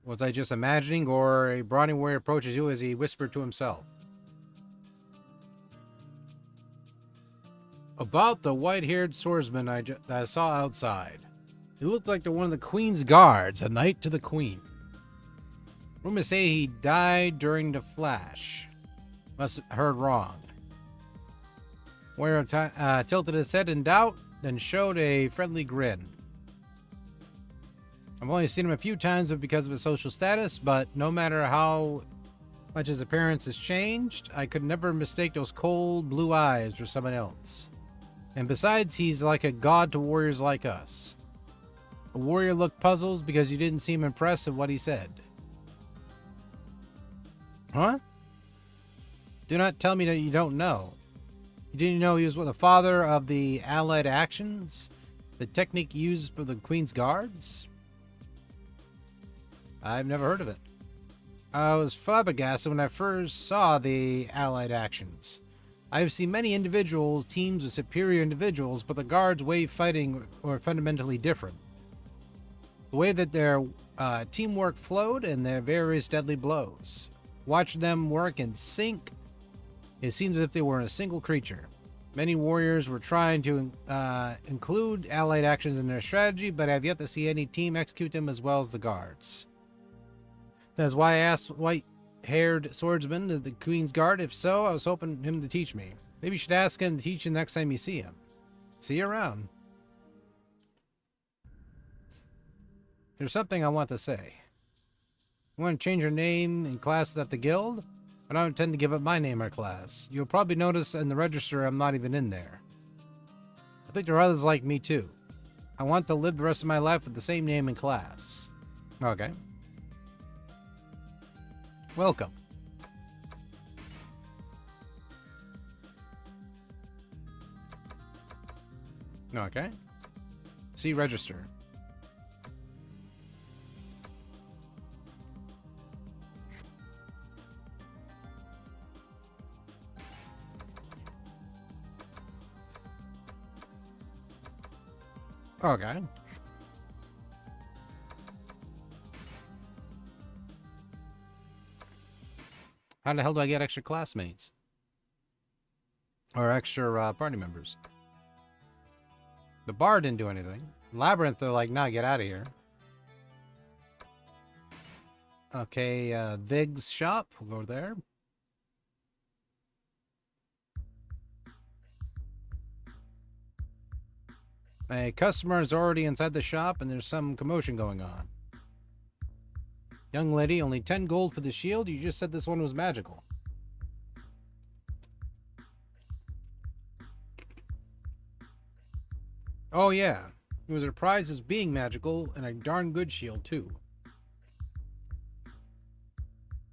Was I just imagining, or a brawny warrior approaches you as he whispered to himself? About the white-haired swordsman that I saw outside. He looked like one of the Queen's guards, a knight to the Queen. Rumors say he died during the flash. Must have heard wrong. Warrior tilted his head in doubt, then showed a friendly grin. I've only seen him a few times because of his social status, but no matter how much his appearance has changed, I could never mistake those cold blue eyes for someone else. And besides, he's like a god to warriors like us. A warrior looked puzzled because you didn't seem impressed with what he said. Huh? Do not tell me that you don't know. You didn't know he was the father of the allied actions? The technique used for the Queen's guards? I've never heard of it. I was flabbergasted when I first saw the allied actions. I've seen many individuals, teams of superior individuals, but the guards' way of fighting were fundamentally different. The way that their teamwork flowed and their various deadly blows. Watching them work in sync, it seems as if they were a single creature. Many warriors were trying to include allied actions in their strategy, but I have yet to see any team execute them as well as the guards. That's why I asked white-haired swordsman the Queen's Guard. If so, I was hoping him to teach me. Maybe you should ask him to teach you next time you see him. See you around. There's something I want to say. You want to change your name and classes at the guild? I don't intend to give up my name or class. You'll probably notice in the register I'm not even in there. I think there are others like me too. I want to live the rest of my life with the same name and class. Okay. Welcome. Okay. See register. Okay. How the hell do I get extra classmates? Or extra party members? The bar didn't do anything. Labyrinth, they're like, nah, get out of here. Okay, Vig's shop. We'll go there. A customer is already inside the shop and there's some commotion going on. Young lady, only 10 gold for the shield? You just said this one was magical. Oh yeah, it was a prize as being magical and a darn good shield too.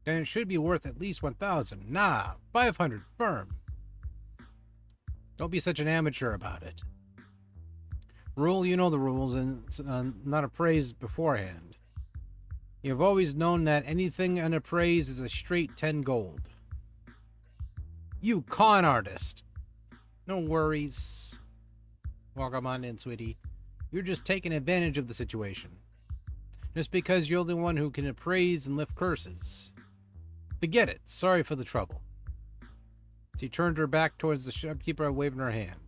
Then it should be worth at least 1,000. Nah, 500 firm. Don't be such an amateur about it. Rule, you know the rules, and not appraised beforehand. You have always known that anything unappraised is a straight 10 gold. You con artist! No worries. Welcome on in, sweetie. You're just taking advantage of the situation. Just because you're the one who can appraise and lift curses. Forget it. Sorry for the trouble. She turned her back towards the shopkeeper, waving her hand.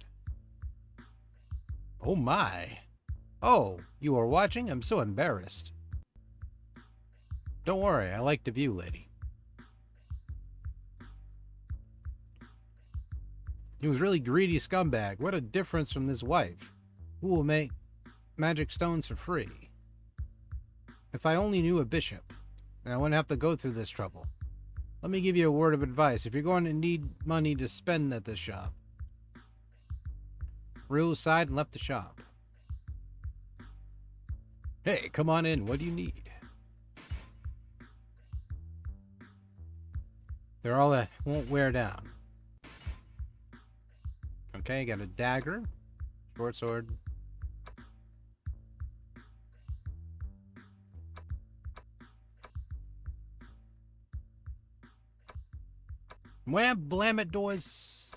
Oh my. Oh, you are watching? I'm so embarrassed. Don't worry, I like the view, lady. He was really greedy scumbag. What a difference from his wife, who will make magic stones for free. If I only knew a bishop, then I wouldn't have to go through this trouble. Let me give you a word of advice. If you're going to need money to spend at this shop. Rue sighed and left the shop. Hey, come on in. What do you need? They're all that won't wear down. Okay, got a dagger, short sword. Wham, blam it, doors.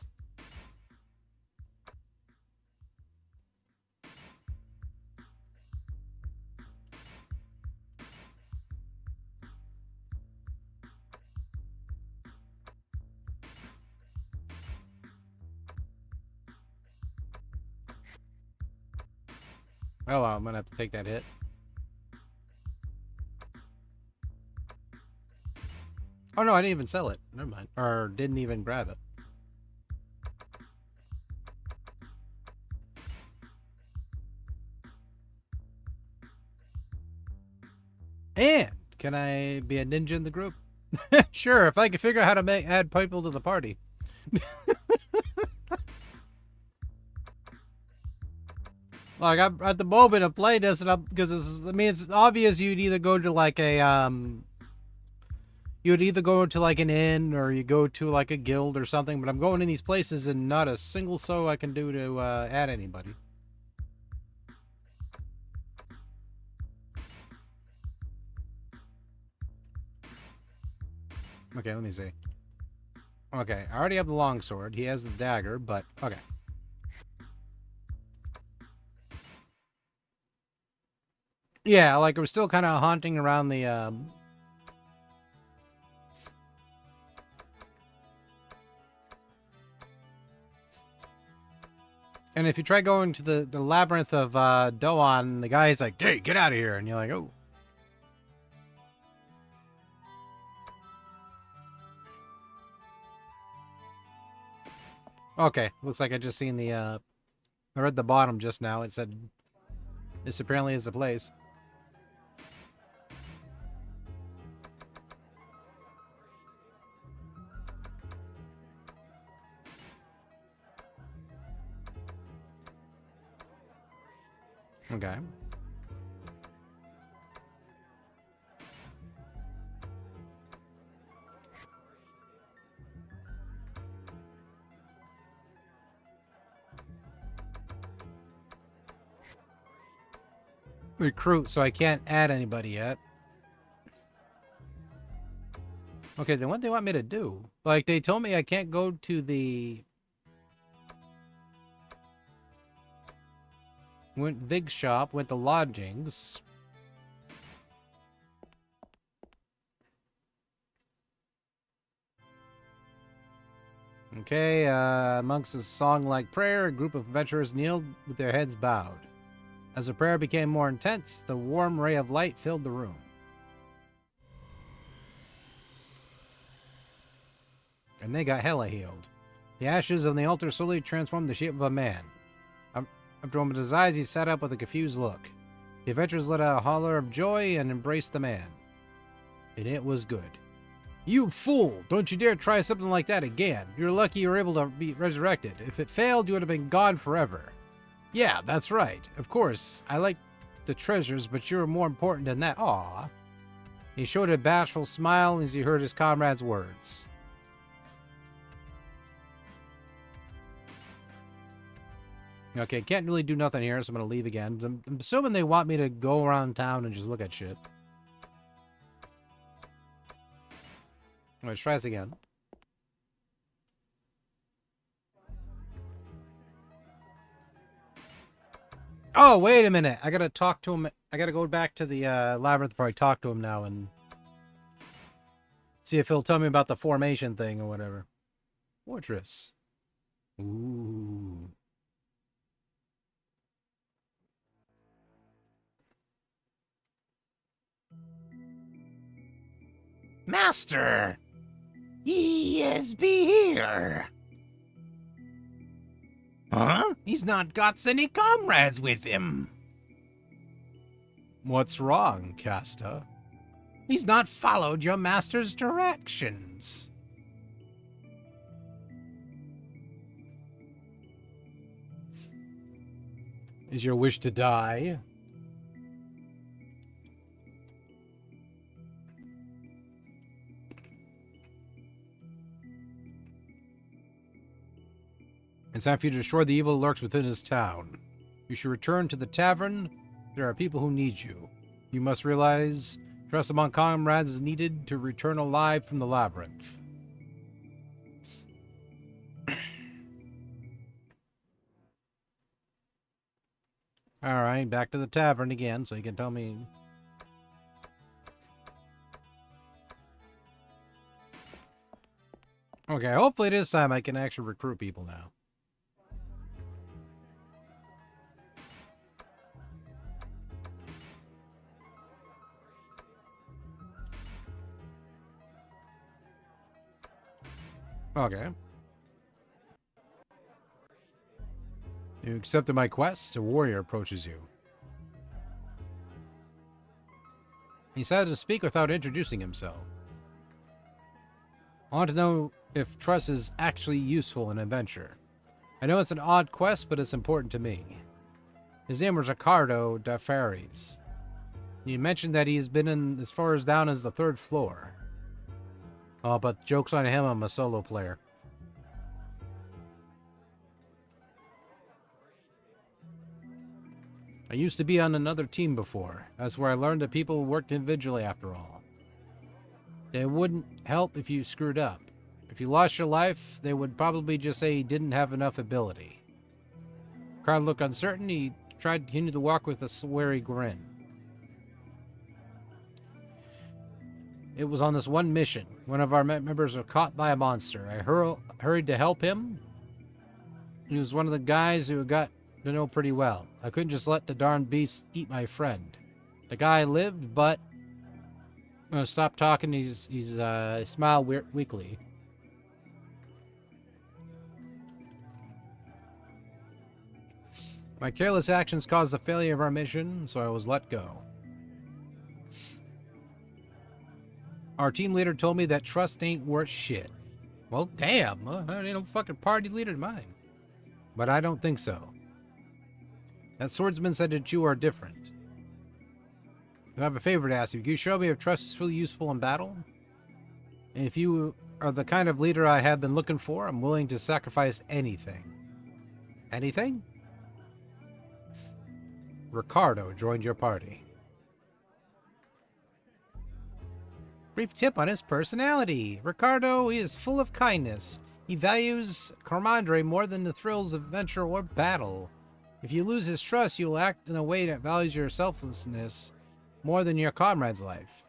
Oh, well, I'm gonna have to take that hit. Oh, no, I didn't even sell it. Never mind. Or didn't even grab it. And can I be a ninja in the group? Sure, if I can figure out how to add people to the party. Like, I'm at the moment I'm playing this, and because I mean, it's obvious you'd either go to like you'd either go to like an inn or you go to like a guild or something. But I'm going in these places and not a single soul I can do to add anybody. Okay, let me see. Okay, I already have the longsword. He has the dagger, but okay. Yeah, like we're still kind of haunting around the. And if you try going to the labyrinth of Doan, the guy's like, "Hey, get out of here!" And you're like, "Oh." Okay, looks like I just seen the. I read the bottom just now. It said, "This apparently is the place." Okay. Recruit, so I can't add anybody yet. Okay, then what do they want me to do? Like, they told me I can't go to the went Vig shop, went to lodgings. Okay, amongst a song-like prayer, a group of adventurers kneeled with their heads bowed. As the prayer became more intense, the warm ray of light filled the room. And they got hella healed. The ashes on the altar slowly transformed the shape of a man. After a moment of his eyes, he sat up with a confused look. The adventurers let out a holler of joy and embraced the man. And it was good. You fool! Don't you dare try something like that again. You're lucky you were able to be resurrected. If it failed, you would have been gone forever. Yeah, that's right. Of course, I like the treasures, but you're more important than that. Aw. He showed a bashful smile as he heard his comrade's words. Okay, can't really do nothing here, so I'm going to leave again. I'm assuming they want me to go around town and just look at shit. Let's try this again. Oh, wait a minute. I gotta talk to him. I gotta go back to the labyrinth before I talk to him now and see if he'll tell me about the formation thing or whatever. Fortress. Ooh. Master! Yes, be here. Huh? He's not got any comrades with him. What's wrong, Casta? He's not followed your master's directions. Is your wish to die? It's time for you to destroy the evil that lurks within his town. You should return to the tavern. There are people who need you. You must realize trust among comrades is needed to return alive from the labyrinth. Alright, back to the tavern again, so you can tell me. Okay, hopefully this time I can actually recruit people now. Okay. You accepted my quest. A warrior approaches you. He decided to speak without introducing himself. I want to know if trust is actually useful in an adventure. I know it's an odd quest, but it's important to me. His name was Ricardo da Faries. He mentioned that he's been in as far as down as the 3rd floor. Oh, but joke's on him, I'm a solo player. I used to be on another team before. That's where I learned that people worked individually after all. It wouldn't help if you screwed up. If you lost your life, they would probably just say you didn't have enough ability. Carl looked uncertain. He tried to continue to walk with a sweary grin. It was on this one mission. One of our members was caught by a monster. I hurried to help him. He was one of the guys who got to know pretty well. I couldn't just let the darn beast eat my friend. The guy lived, but stop talking. He smiled weakly. My careless actions caused the failure of our mission, so I was let go. Our team leader told me that trust ain't worth shit. Well, damn. I ain't no fucking party leader of mine. But I don't think so. That swordsman said that you are different. I have a favor to ask you. Can you show me if trust is really useful in battle? And if you are the kind of leader I have been looking for, I'm willing to sacrifice anything. Anything? Ricardo joined your party. Brief tip on his personality. Ricardo, he is full of kindness. He values camaraderie more than the thrills of adventure or battle. If you lose his trust, you will act in a way that values your selflessness more than your comrade's life.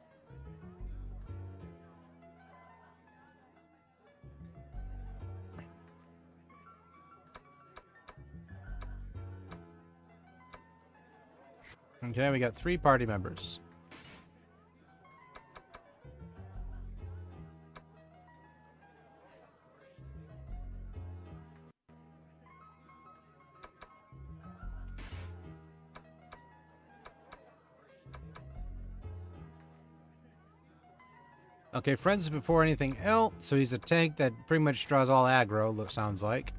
Okay, we got 3 party members. Okay, friends before anything else, so he's a tank that pretty much draws all aggro, sounds like.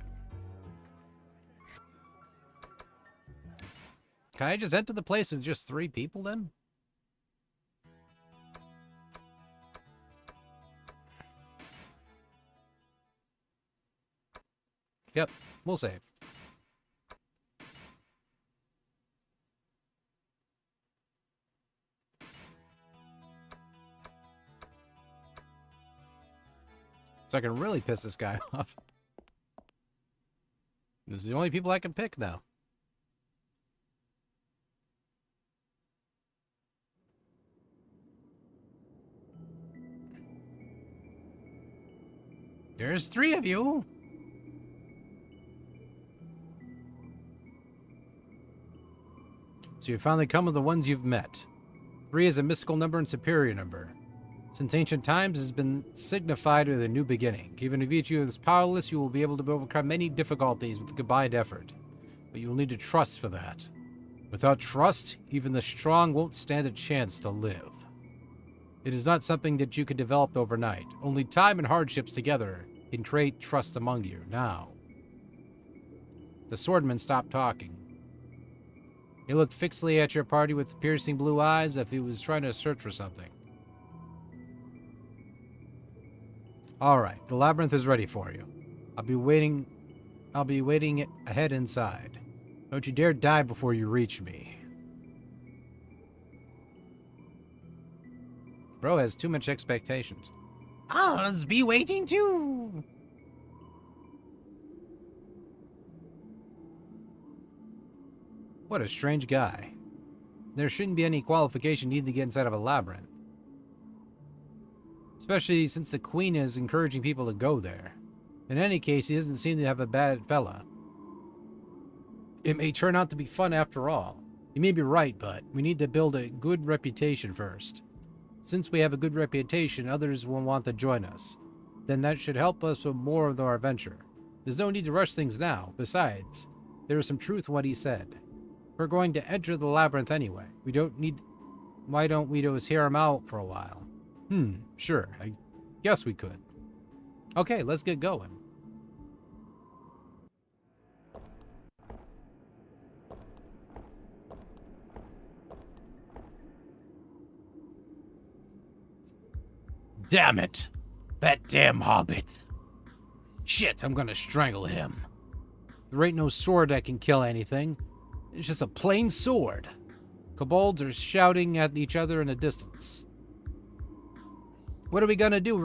Can I just enter the place with just 3 people then? Yep, we'll save. So I can really piss this guy off. This is the only people I can pick now. There's 3 of you. So you finally come with the ones you've met. 3 is a mystical number and superior number. Since ancient times, has been signified with a new beginning. Even if each of you is powerless, you will be able to overcome many difficulties with combined effort. But you will need to trust for that. Without trust, even the strong won't stand a chance to live. It is not something that you can develop overnight. Only time and hardships together can create trust among you. Now. The swordman stopped talking. He looked fixedly at your party with piercing blue eyes as if he was trying to search for something. Alright, the labyrinth is ready for you. I'll be waiting ahead inside. Don't you dare die before you reach me. Bro has too much expectations. I'll be waiting too. What a strange guy. There shouldn't be any qualification needed to get inside of a labyrinth. Especially since the queen is encouraging people to go there. In any case, he doesn't seem to have a bad fella. It may turn out to be fun after all. You may be right, but we need to build a good reputation first. Since we have a good reputation, others will want to join us. then that should help us with more of our adventure. There's no need to rush things now. Besides, there is some truth in what he said. We're going to enter the labyrinth anyway. Why don't we just hear him out for a while? Sure. I guess we could. Okay, let's get going. Damn it! That damn hobbit! Shit, I'm gonna strangle him. There ain't no sword that can kill anything. It's just a plain sword. Kobolds are shouting at each other in the distance. What are we gonna do?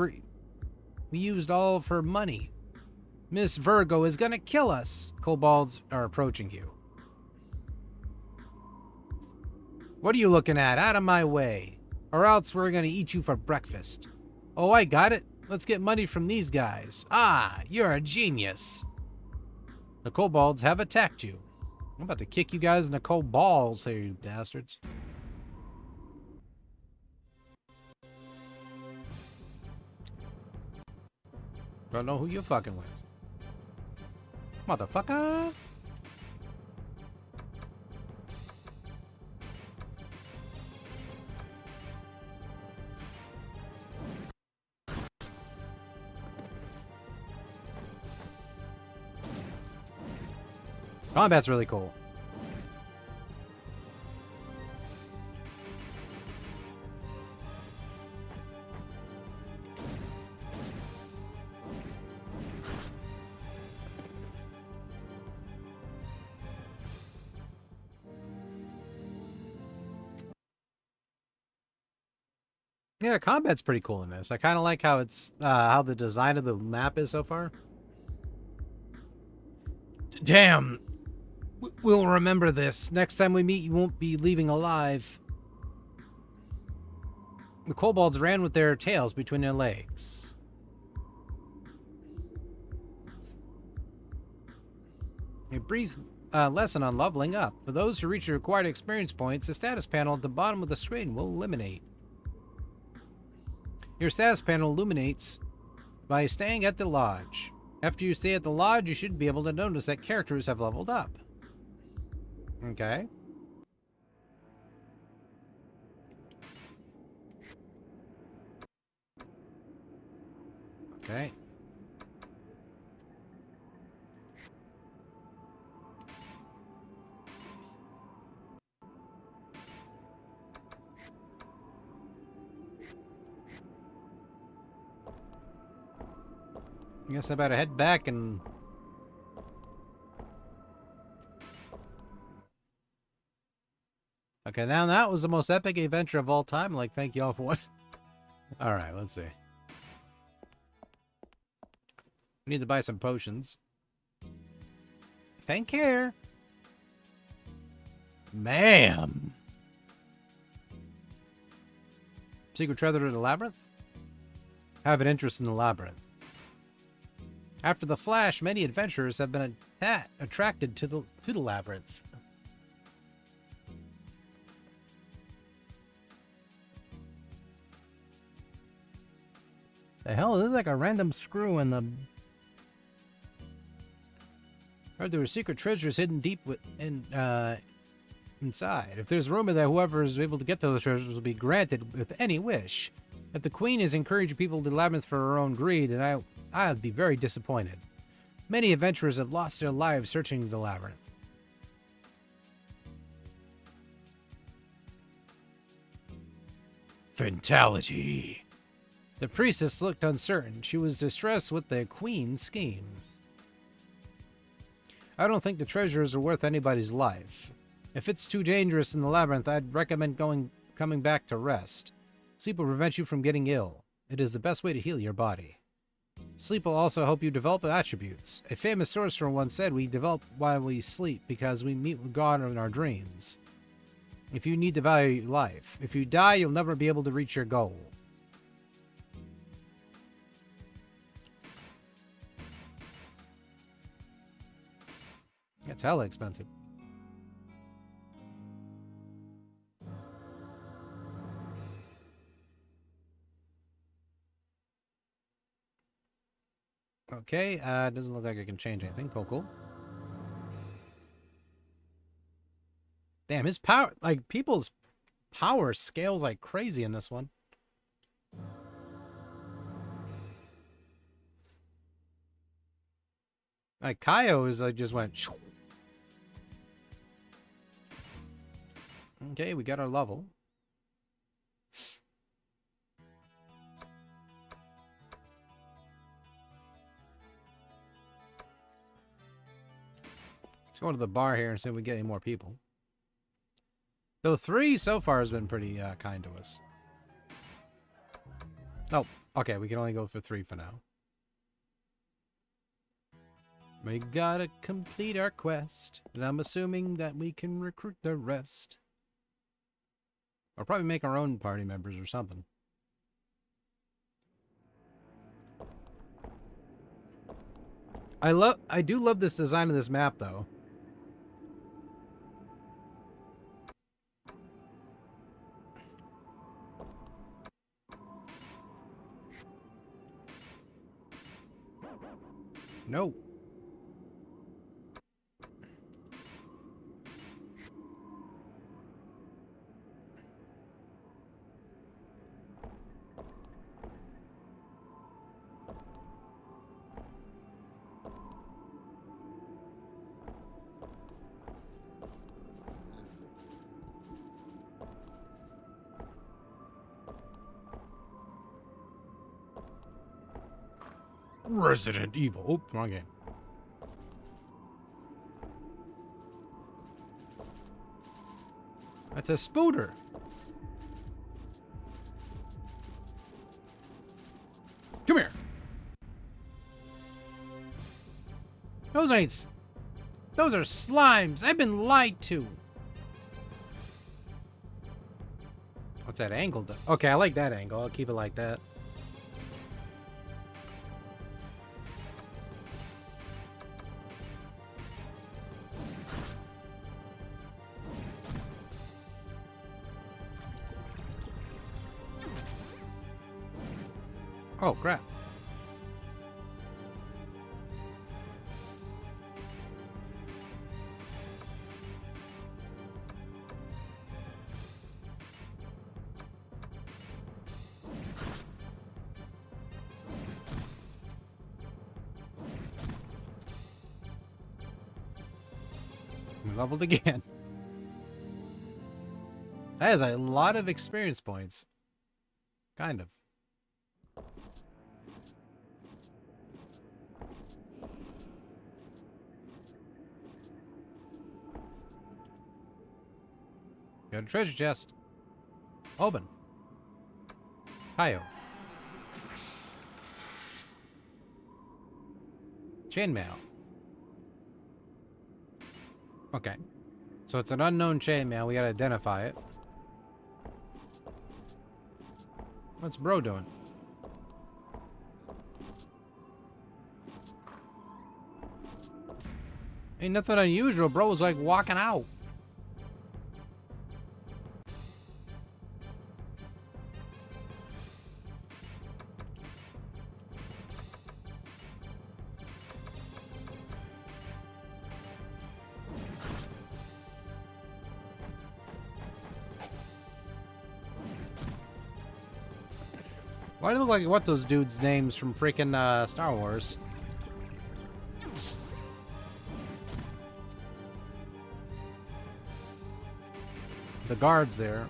We used all of her money. Miss Virgo is gonna kill us. Kobolds are approaching you. What are you looking at? Out of my way. Or else we're gonna eat you for breakfast. Oh, I got it. Let's get money from these guys. Ah, you're a genius. The kobolds have attacked you. I'm about to kick you guys in the cold balls here, you bastards. Don't know who you're fucking with. Motherfucker! Combat's really cool. Yeah, combat's pretty cool in this. I kind of like how it's how the design of the map is so far. Damn. We'll remember this. Next time we meet, you won't be leaving alive. The kobolds ran with their tails between their legs. A brief lesson on leveling up. For those who reach the required experience points, the status panel at the bottom of the screen will illuminate. Your status panel illuminates by staying at the lodge. After you stay at the lodge, you should be able to notice that characters have leveled up. Okay. Okay. I guess I better head back and... Okay, now that was the most epic adventure of all time. Like, thank you all for what? Alright, let's see. We need to buy some potions. Thank care. Ma'am. Secret treasure to the labyrinth? I have an interest in the labyrinth. After the Flash, many adventurers have been attracted to the labyrinth. The hell? This is like a random screw in the... Heard there were secret treasures hidden deep inside. If there's rumor that whoever is able to get those treasures will be granted with any wish. If the Queen is encouraging people to the labyrinth for her own greed, then I'd be very disappointed. Many adventurers have lost their lives searching the labyrinth. Fatality. The priestess looked uncertain. She was distressed with the Queen's scheme. I don't think the treasures are worth anybody's life. If it's too dangerous in the labyrinth, I'd recommend coming back to rest. Sleep will prevent you from getting ill. It is the best way to heal your body. Sleep will also help you develop attributes. A famous sorcerer once said we develop while we sleep because we meet with God in our dreams. If you need to value life. If you die, you'll never be able to reach your goal. It's hella expensive. Okay, doesn't look like I can change anything. Cool, cool. Damn, his power, like, people's power scales like crazy in this one. Like, Kaio is, like, just went... Shoo. Okay, we got our level. Let's go to the bar here and see if we get any more people. Though 3 so far has been pretty kind to us. Oh, okay, we can only go for 3 for now. We gotta complete our quest, and I'm assuming that we can recruit the rest. Or probably make our own party members or something. I do love this design of this map, though. No. Resident Evil. Oh, wrong game. That's a spooter. Come here. Those ain't... Those are slimes. I've been lied to. What's that angle? Okay, I like that angle. I'll keep it like that. Oh, crap. We leveled again. That is a lot of experience points. Kind of. Got a treasure chest. Open. Kaio. Chainmail. Okay. So it's an unknown chainmail. We gotta identify it. What's bro doing? Ain't nothing unusual. Bro was like walking out. Why do you look like what those dudes' names from freaking Star Wars? The guards there.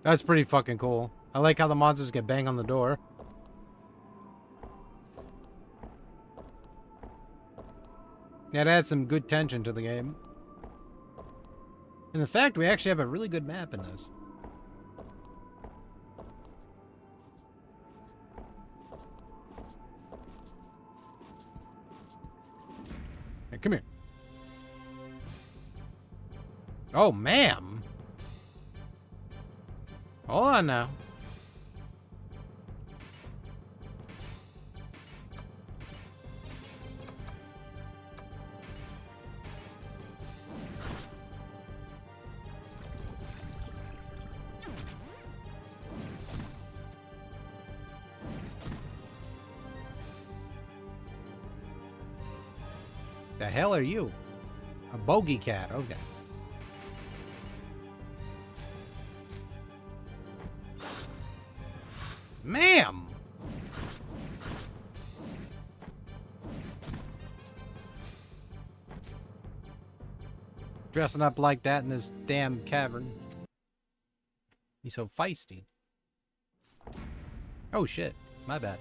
That's pretty fucking cool. I like how the monsters get banged on the door. Yeah, it adds some good tension to the game. And the fact we actually have a really good map in this. Hey, come here. Oh, ma'am. Hold on now. The hell are you? A bogey cat, okay. Ma'am! Dressing up like that in this damn cavern. He's so feisty. Oh shit, my bad.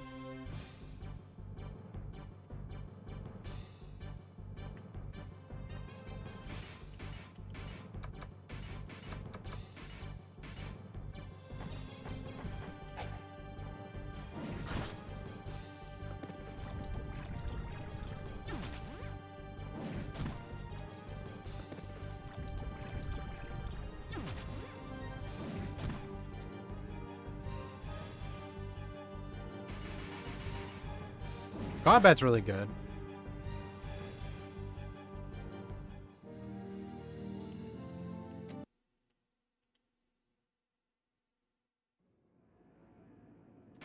Combat's really good.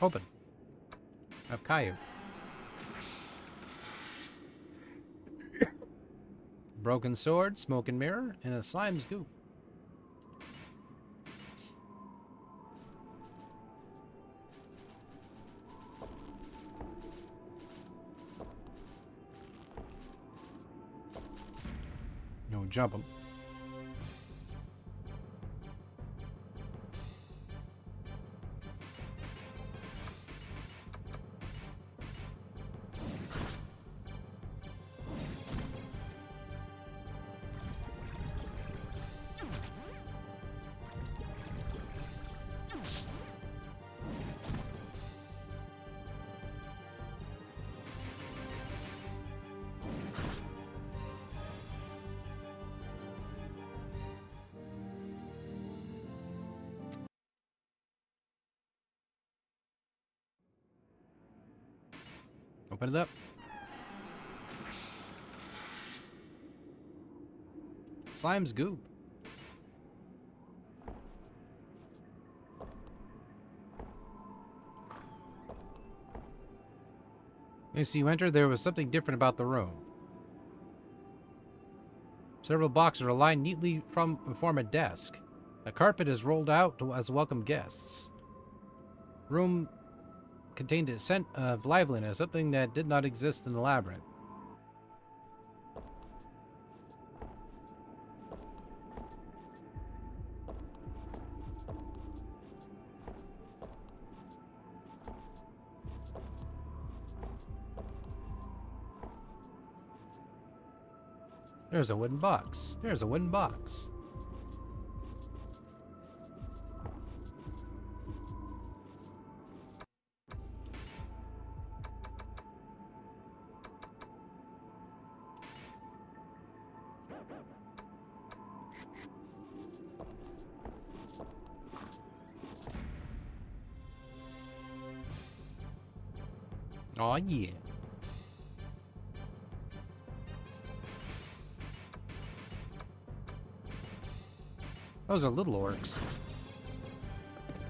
Open. Of Caillou. Broken sword, smoke and mirror, and a slime's goop. No, jump him. Open it up. Slime's goop. As you entered, there was something different about the room. Several boxes are aligned neatly form a desk. The carpet is rolled out as welcome guests. Room contained a scent of liveliness, something that did not exist in the labyrinth. There's a wooden box. There's a wooden box. Aw, yeah. Those are little orcs.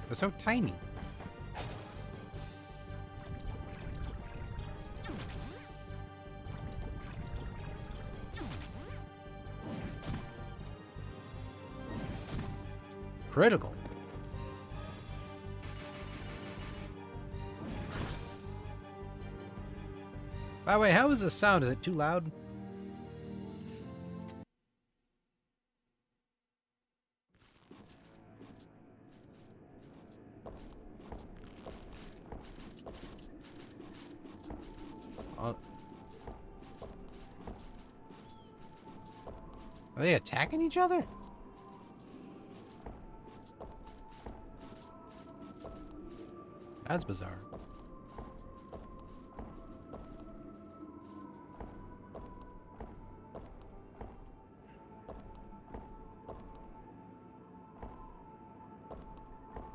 They're so tiny. Critical. By the way, how is the sound? Is it too loud? Are they attacking each other? That's bizarre.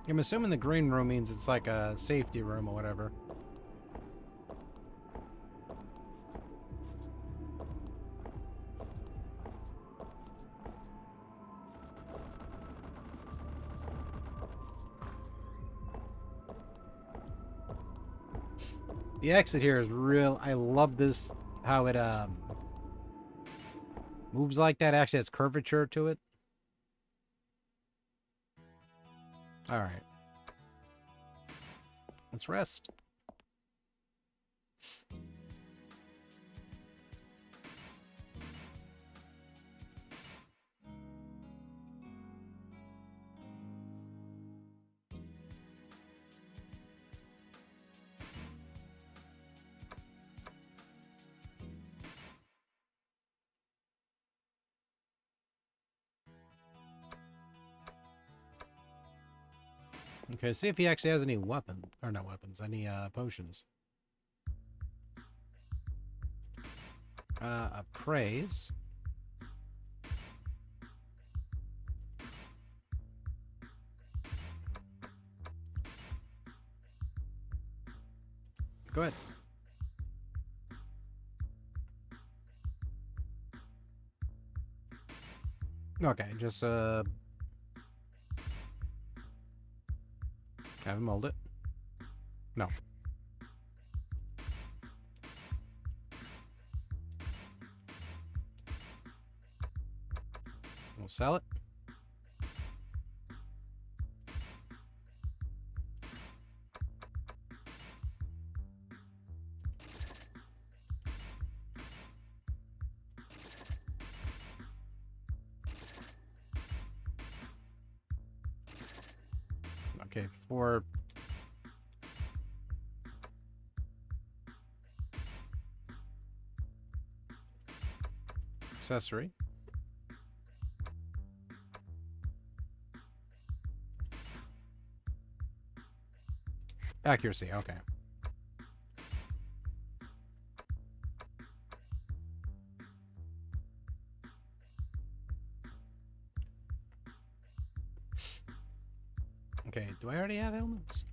I'm assuming the green room means it's like a safety room or whatever. The exit here is real. I love this, how it moves like that. Actually has curvature to it. All right. Let's rest. Okay, see if he actually has any weapon, or not weapons, any potions. Appraise. Go ahead. Okay, just have him mold it. No. We'll sell it. Okay, for accessory. Accuracy, okay. Okay, do I already have helmets?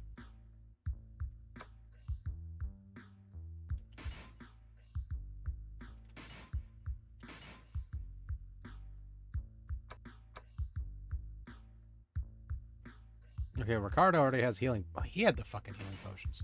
Okay, Ricardo already has healing. Oh, he had the fucking healing potions.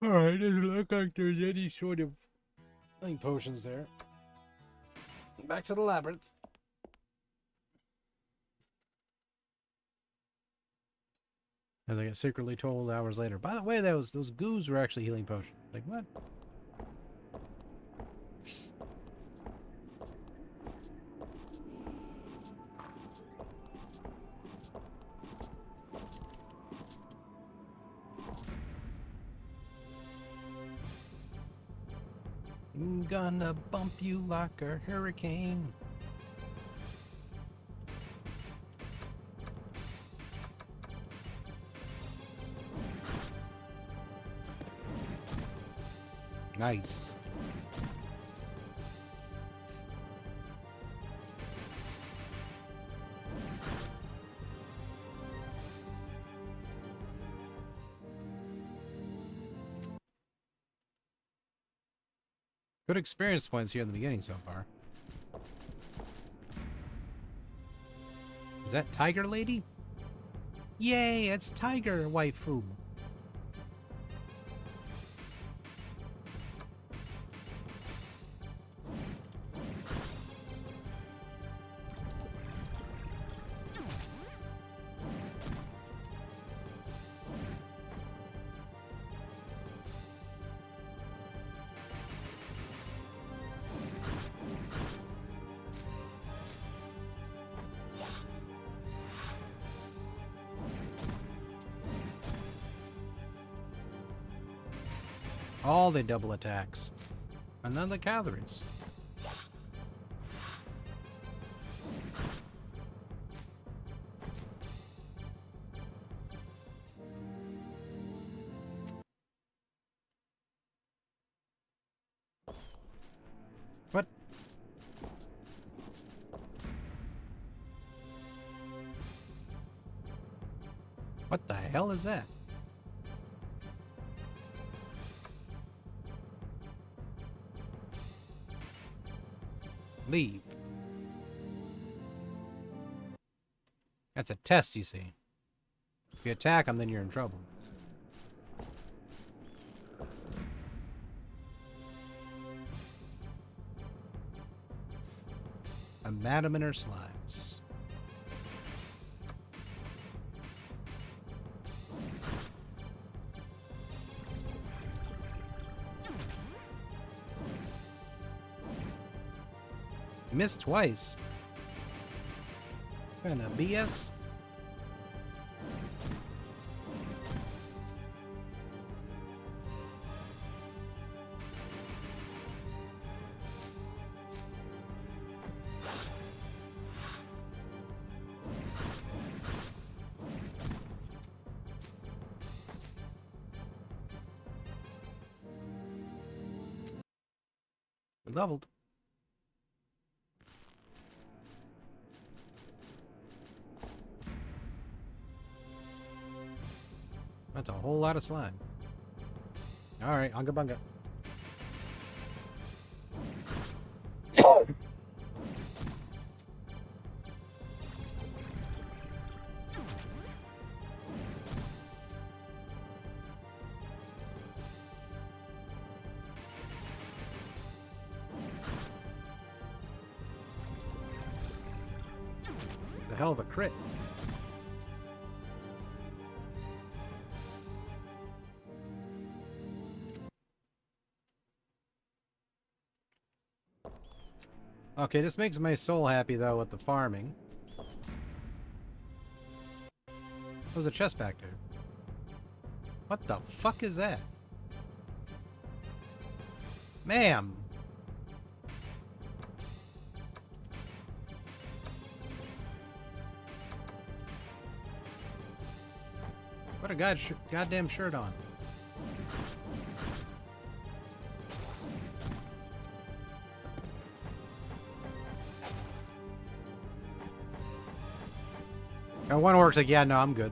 Alright, doesn't look like there's any sort of healing potions there. Back to the labyrinth. As I get secretly told hours later. By the way, those goos were actually healing potions. Like, what? I'm gonna bump you like a hurricane. Nice. Good experience points here in the beginning so far. Is that Tiger Lady? Yay, it's Tiger Waifu. All the double attacks. And none of the calories. What? What the hell is that? Leave. That's a test, you see. If you attack them, then you're in trouble. A madam and her slimes. Missed twice. What kind of BS? We leveled. That's a whole lot of slime. Alright, unga bunga. A hell of a crit. Okay, this makes my soul happy, though, with the farming. There's a chest back there. What the fuck is that? Ma'am! Put a goddamn shirt on. And one orc's like, yeah, no, I'm good.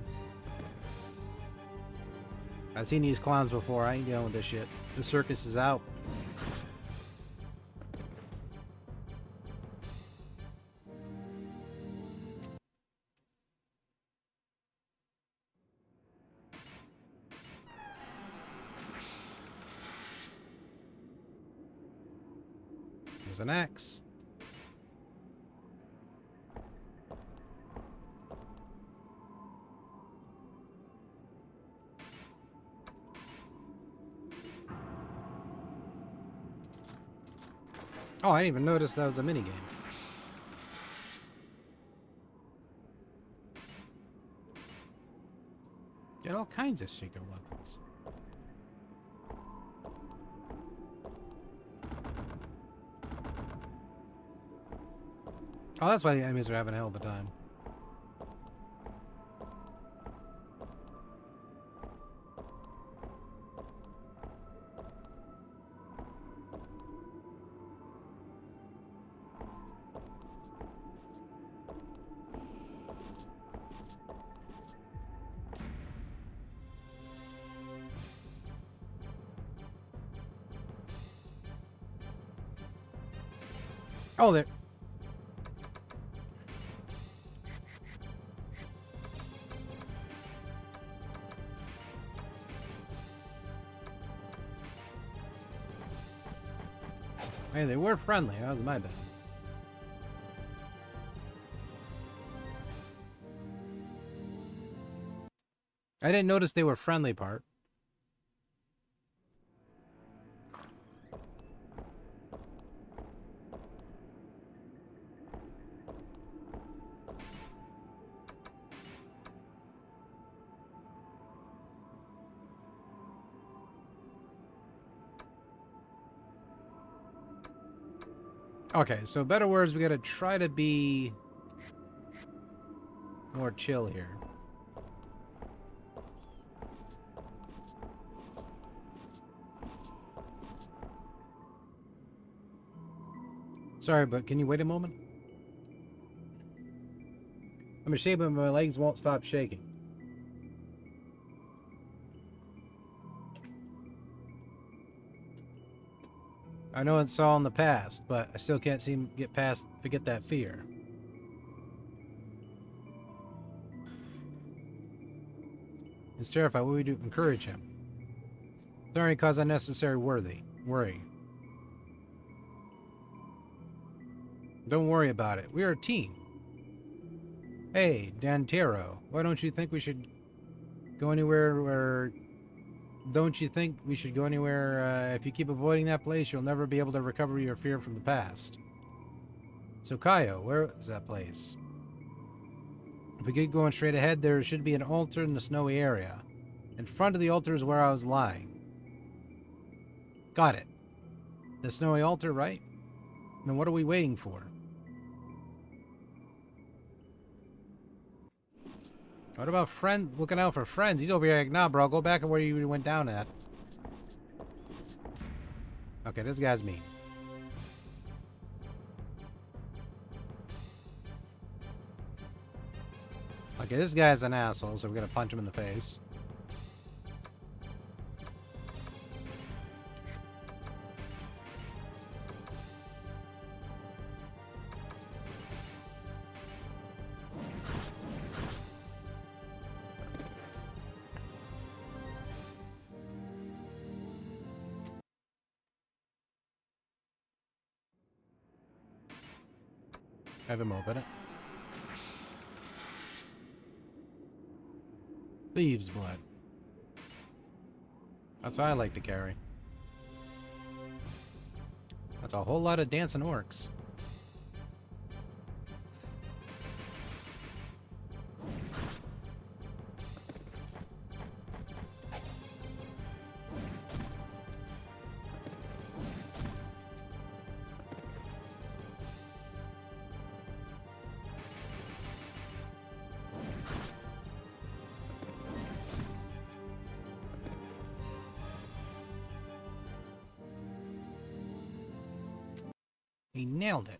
I've seen these clowns before. I ain't dealing with this shit. The circus is out. There's an axe. Oh, I didn't even notice that was a minigame. Get all kinds of secret weapons. Oh, that's why the enemies are having a hell of a time. Oh, there. Hey, they were friendly. That was my bad. I didn't notice they were friendly part. Okay, so better words, we gotta try to be more chill here. Sorry, but can you wait a moment? I'm ashamed, but my legs won't stop shaking. I know it's all in the past, but I still can't seem to forget that fear. He's terrified. What do we do to encourage him? Don't only cause unnecessary worry. Don't worry about it. We are a team. Hey, Dantero, why don't you think we should go anywhere where... Don't you think we should go anywhere? If you keep avoiding that place, you'll never be able to recover your fear from the past. So, Kaio, where is that place? If we keep going straight ahead, there should be an altar in the snowy area. In front of the altar is where I was lying. Got it. The snowy altar, right? Then what are we waiting for? What about looking out for friends? He's over here like, nah, bro, go back where you went down at. Okay, this guy's mean. Okay, this guy's an asshole, so we're gonna punch him in the face. Have him open it. Thieves' blood. That's what I like to carry. That's a whole lot of dancing orcs. He nailed it.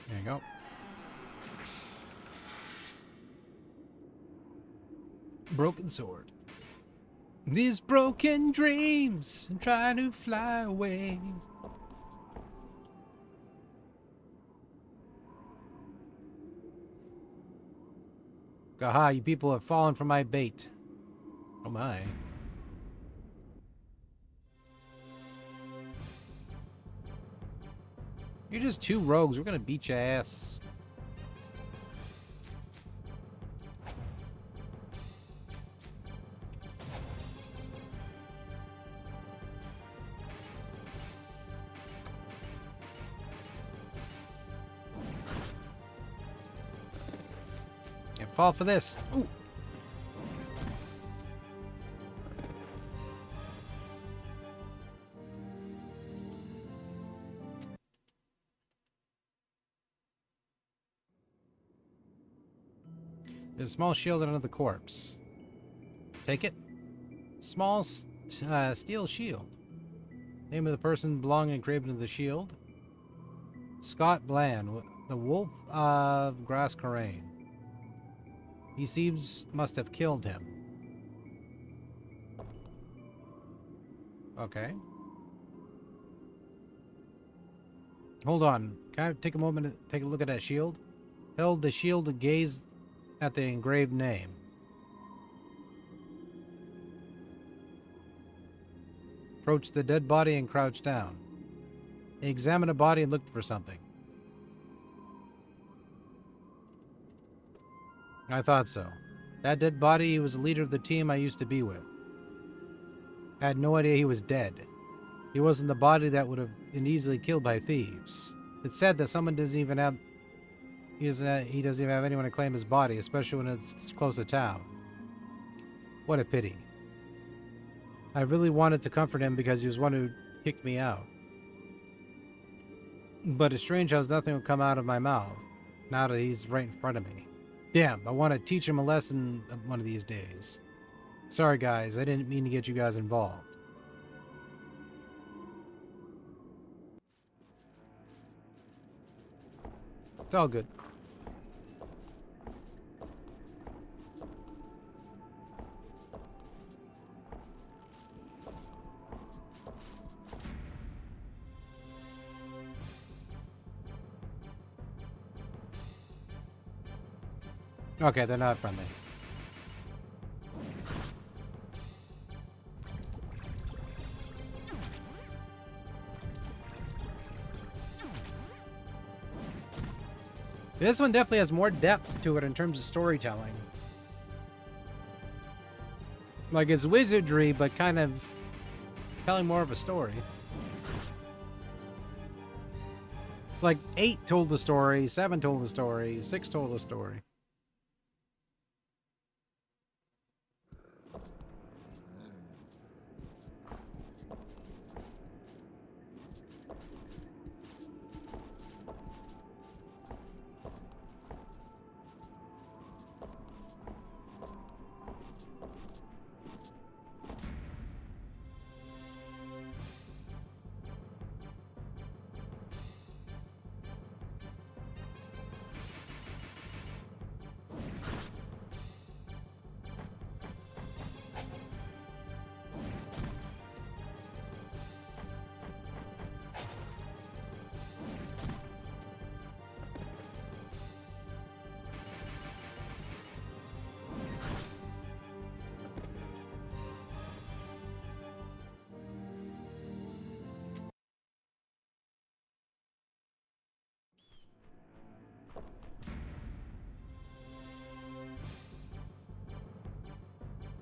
There you go. Broken sword. These broken dreams, I'm trying to fly away. Gaha, you people have fallen for my bait. Oh my. You're just two rogues. We're gonna beat your ass. And fall for this. Ooh. There's a small shield under the corpse. Take it. Small steel shield. Name of the person belonging engraved into the shield. Scott Bland, the Wolf of Grass Corraine. He seems must have killed him. Okay. Hold on. Can I take a moment to take a look at that shield? Held the shield to gaze at the engraved name. Approached the dead body and crouched down. He examined the body and looked for something. I thought so. That dead body was the leader of the team I used to be with. I had no idea he was dead. He wasn't the body that would have been easily killed by thieves. It's sad that someone doesn't even have... He doesn't even have anyone to claim his body, especially when it's close to town. What a pity. I really wanted to comfort him because he was one who kicked me out. But it's strange how nothing will come out of my mouth, now that he's right in front of me. Damn, I want to teach him a lesson one of these days. Sorry guys, I didn't mean to get you guys involved. It's all good. Okay, they're not friendly. This one definitely has more depth to it in terms of storytelling. Like, it's wizardry, but kind of telling more of a story. Like, 8 told the story, 7 told the story, 6 told the story.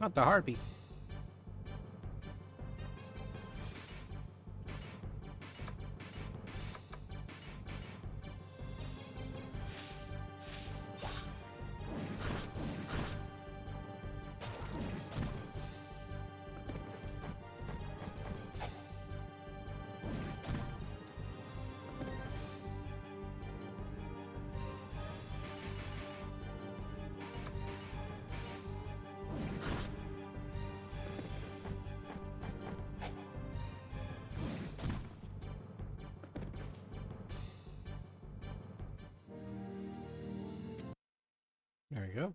Not the heartbeat. There you go.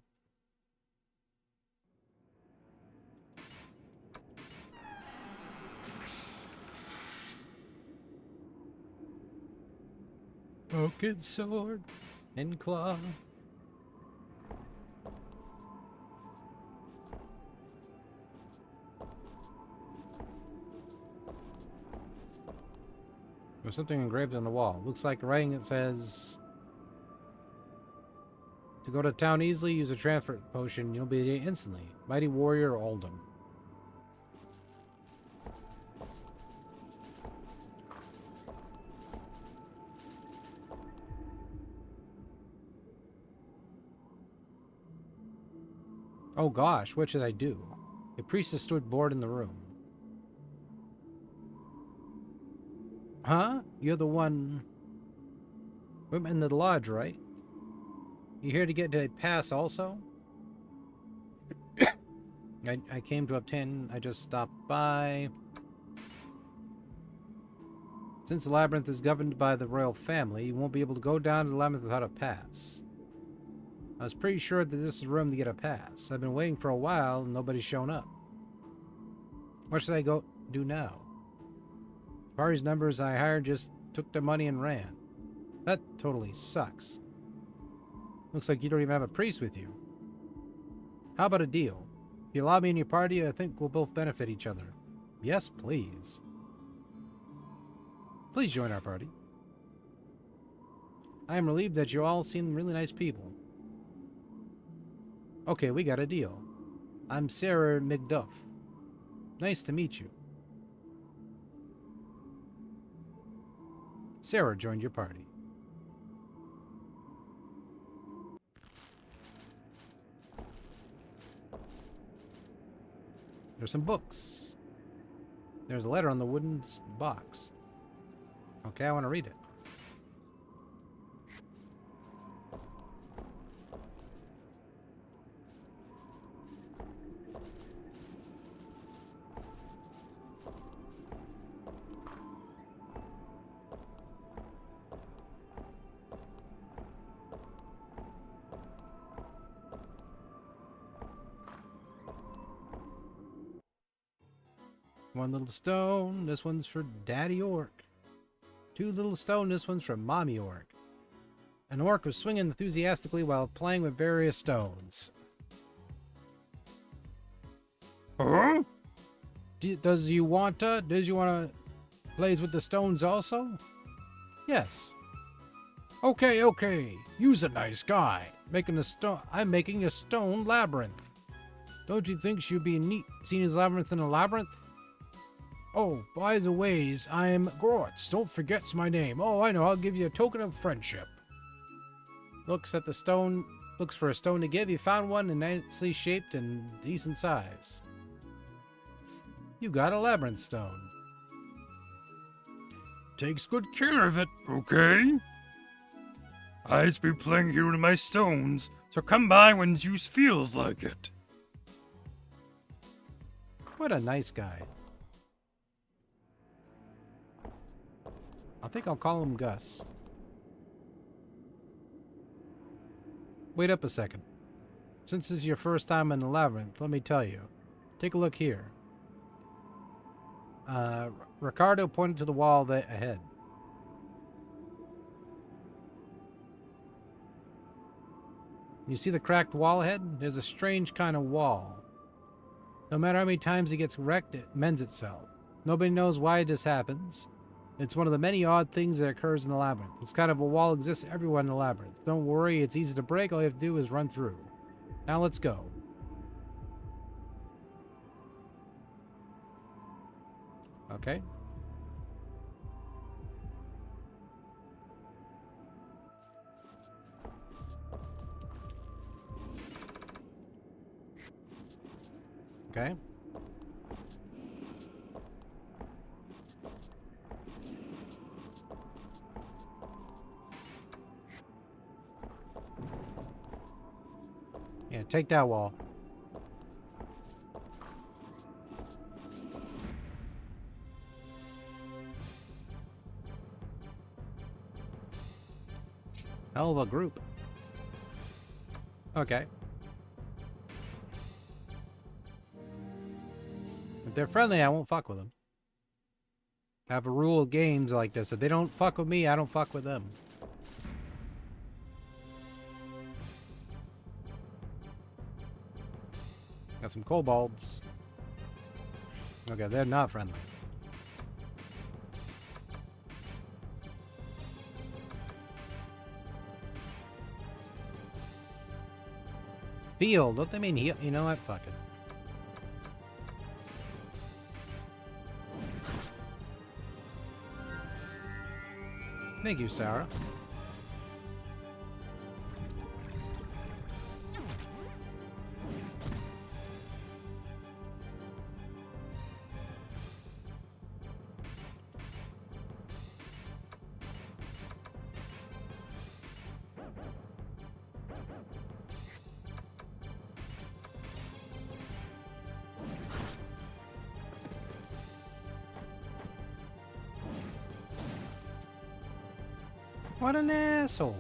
Broken sword and claw. There's something engraved on the wall. Looks like writing that says, to go to town easily, use a transfer potion. You'll be there instantly. Mighty Warrior Oldham. Oh gosh, what should I do? The priestess stood bored in the room. Huh? You're the one... Women in the lodge, right? You here to get a pass also? I came to obtain... I just stopped by. Since the labyrinth is governed by the royal family, you won't be able to go down to the labyrinth without a pass. I was pretty sure that this is the room to get a pass. I've been waiting for a while and nobody's shown up. What should I go do now? The party's numbers I hired just took their money and ran. That totally sucks. Looks like you don't even have a priest with you. How about a deal? If you allow me in your party, I think we'll both benefit each other. Yes, please. Please join our party. I am relieved that you all seem really nice people. Okay, we got a deal. I'm Sarah McDuff. Nice to meet you. Sarah joined your party. There's some books. There's a letter on the wooden box. Okay, I want to read it. One little stone, this one's for Daddy Orc. Two little stone, this one's for Mommy Orc. An orc was swinging enthusiastically while playing with various stones. Huh? Does you want to plays with the stones also? Yes. Okay. You's a nice guy. I'm making a stone labyrinth. Don't you think she'd be neat seeing his labyrinth in a labyrinth? Oh, by the ways, I'm Grorts. Don't forget my name. Oh, I know. I'll give you a token of friendship. Looks for a stone to give. You found one and nicely shaped and decent size. You got a labyrinth stone. Takes good care of it, okay? I's be playing here with my stones, so come by when juice feels like it. What a nice guy. I think I'll call him Gus. Wait up a second. Since this is your first time in the labyrinth, let me tell you. Take a look here. Ricardo pointed to the wall ahead. You see the cracked wall ahead? There's a strange kind of wall. No matter how many times it gets wrecked, it mends itself. Nobody knows why this happens. It's one of the many odd things that occurs in the labyrinth. This kind of a wall exists everywhere in the labyrinth. Don't worry, it's easy to break. All you have to do is run through. Now let's go. Okay. Okay. Yeah, take that wall. Hell of a group. Okay. If they're friendly, I won't fuck with them. I have a rule of games like this. If they don't fuck with me, I don't fuck with them. Got some kobolds. Okay, they're not friendly. Feel, don't they mean heal? You know what? Fuck it. Thank you, Sarah. What an asshole.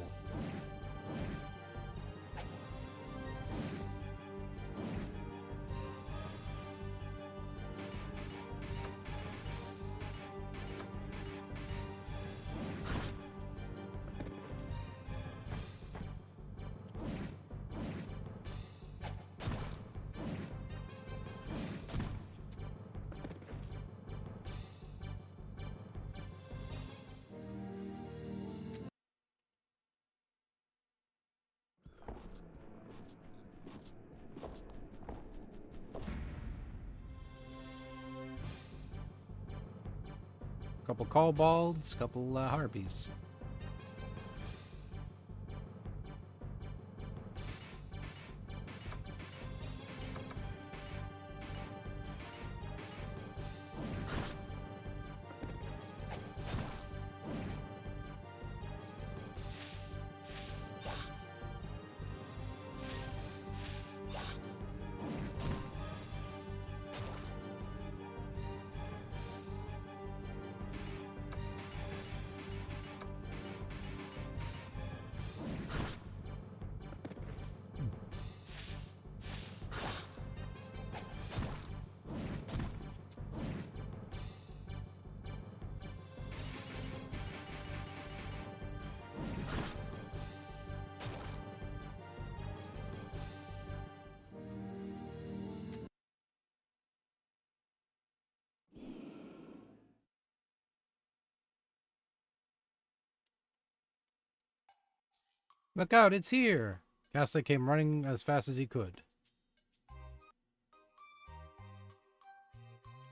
Couple kobolds, couple harpies. Look out, it's here! Casta came running as fast as he could.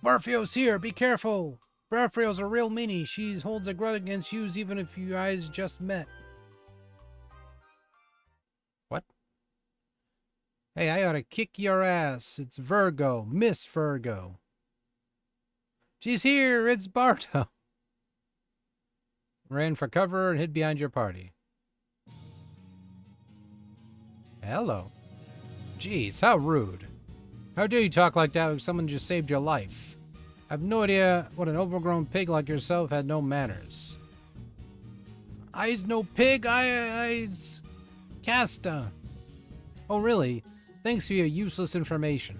Barfio's here, be careful! Barfio's a real meanie. She holds a grudge against you even if you guys just met. What? Hey, I ought to kick your ass. It's Virgo. Miss Virgo. She's here! It's Barto! Ran for cover and hid behind your party. Hello. Jeez, how rude. How dare you talk like that when someone just saved your life? I have no idea what an overgrown pig like yourself had no manners. I's no pig, I's Casta. Oh really? Thanks for your useless information.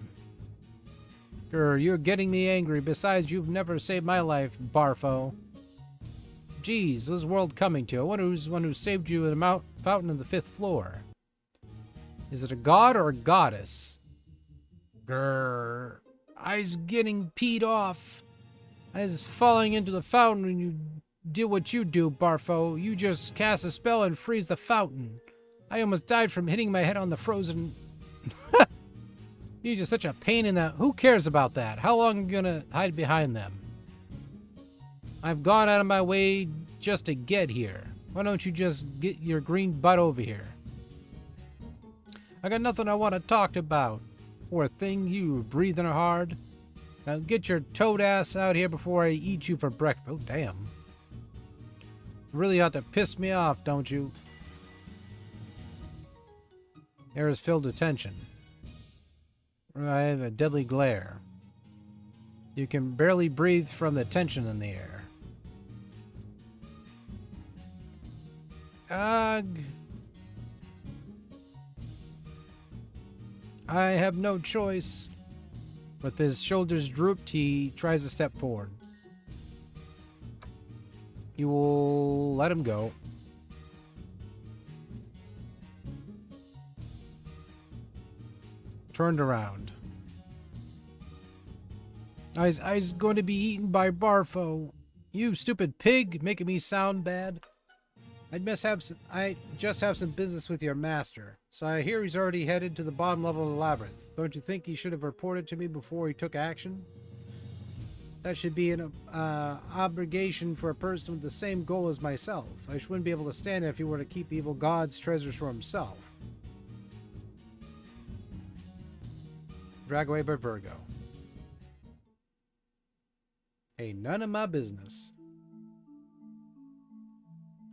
Grr, you're getting me angry. Besides, you've never saved my life, Barfo. Geez, what's the world coming to? I wonder who's the one who saved you in the fountain on the 5th floor. Is it a god or a goddess? Grr. I's getting peed off. I's falling into the fountain when you do what you do, Barfo. You just cast a spell and freeze the fountain. I almost died from hitting my head on the frozen... You're just such a pain in the... Who cares about that? How long are you gonna hide behind them? I've gone out of my way just to get here. Why don't you just get your green butt over here? I got nothing I want to talk about. Poor thing, you were breathing hard. Now get your toad ass out here before I eat you for breakfast. Oh, damn. You really ought to piss me off, don't you? Air is filled with tension. I have a deadly glare. You can barely breathe from the tension in the air. Ugh. I have no choice. With his shoulders drooped, he tries to step forward. You will let him go. Turned around. I's going to be eaten by Barfo. You stupid pig, making me sound bad. I just have some business with your master. So I hear he's already headed to the bottom level of the labyrinth. Don't you think he should have reported to me before he took action? That should be an obligation for a person with the same goal as myself. I wouldn't be able to stand it if he were to keep evil God's treasures for himself. Drag away by Virgo. Hey, none of my business.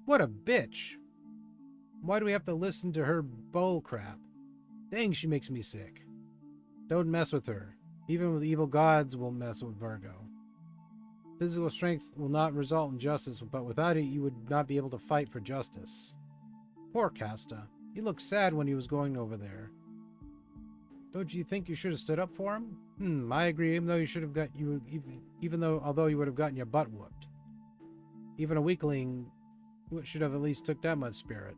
What a bitch. Why do we have to listen to her bull crap? Dang, she makes me sick. Don't mess with her. Even with evil gods will mess with Virgo. Physical strength will not result in justice, but without it you would not be able to fight for justice. Poor Casta. He looked sad when he was going over there. Don't you think you should have stood up for him? I agree, even though you should have got although you would have gotten your butt whooped. Even a weakling should have at least took that much spirit.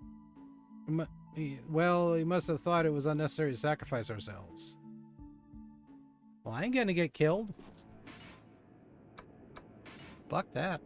Well, he must have thought it was unnecessary to sacrifice ourselves. Well, I ain't gonna get killed. Fuck that.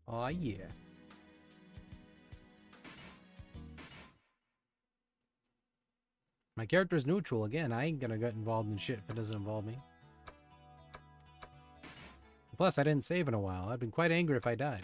Aw, yeah. My character's neutral again. I ain't gonna get involved in shit if it doesn't involve me. Plus, I didn't save in a while. I'd been quite angry if I died.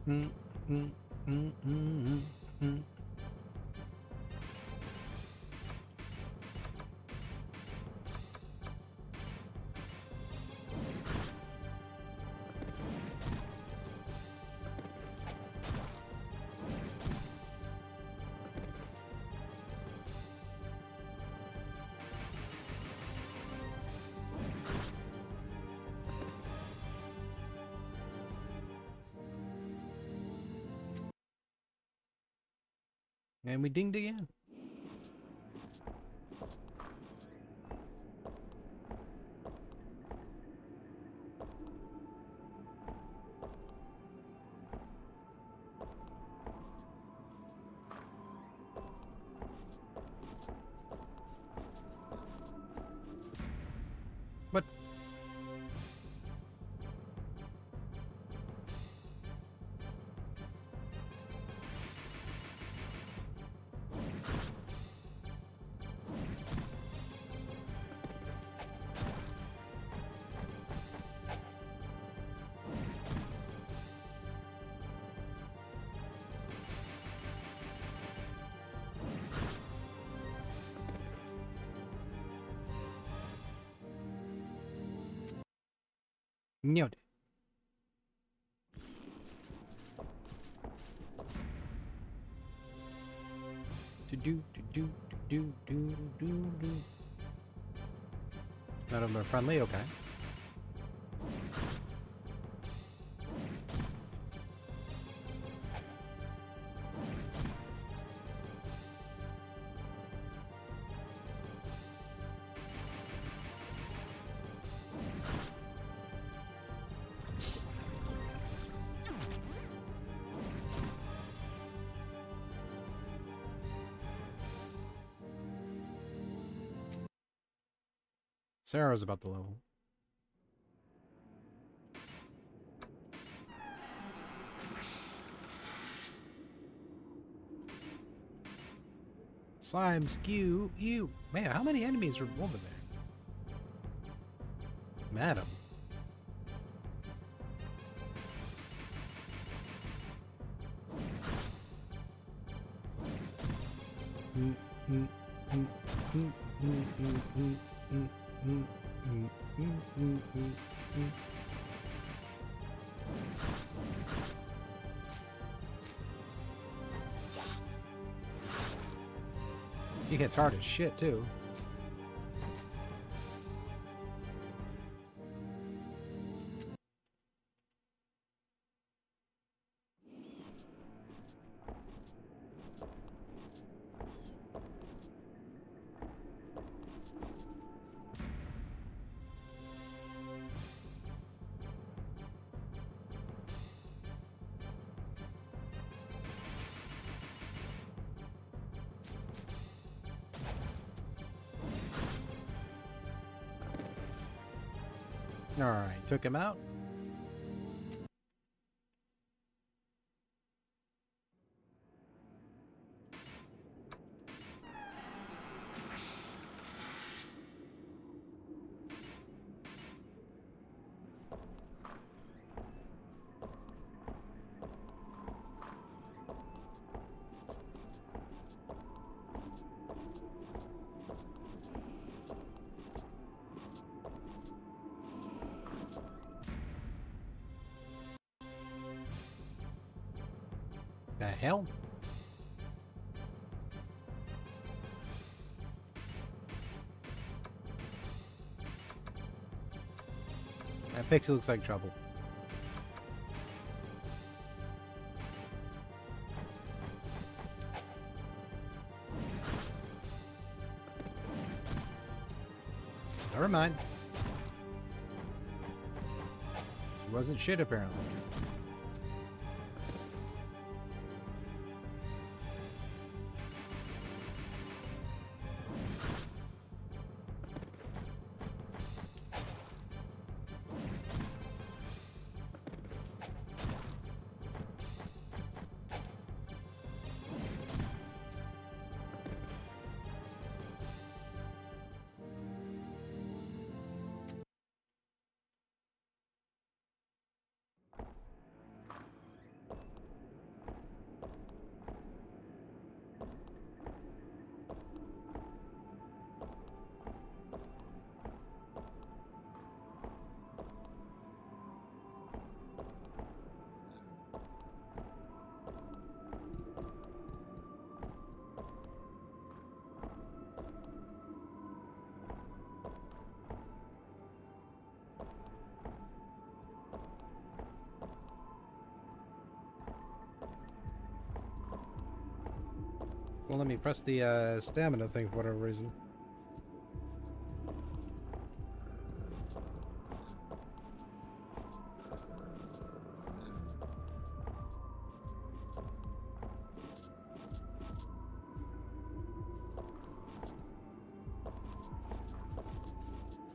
Mm, mm, mm, mm, mm. And we dinged again. But no. To do, to do, to do, do, do, do. None of them are friendly. Okay. Sarah's about the level. Slime, skew, you. Man, how many enemies are over there? Madam. Mm, mm, mm, mm, mm, mm, mm, mm, mm, mm, mm, mm, mm. He hits hard as shit, too. Alright, took him out. The hell? That pixie looks like trouble. Never mind. She wasn't shit, apparently. Well, let me press the stamina thing for whatever reason.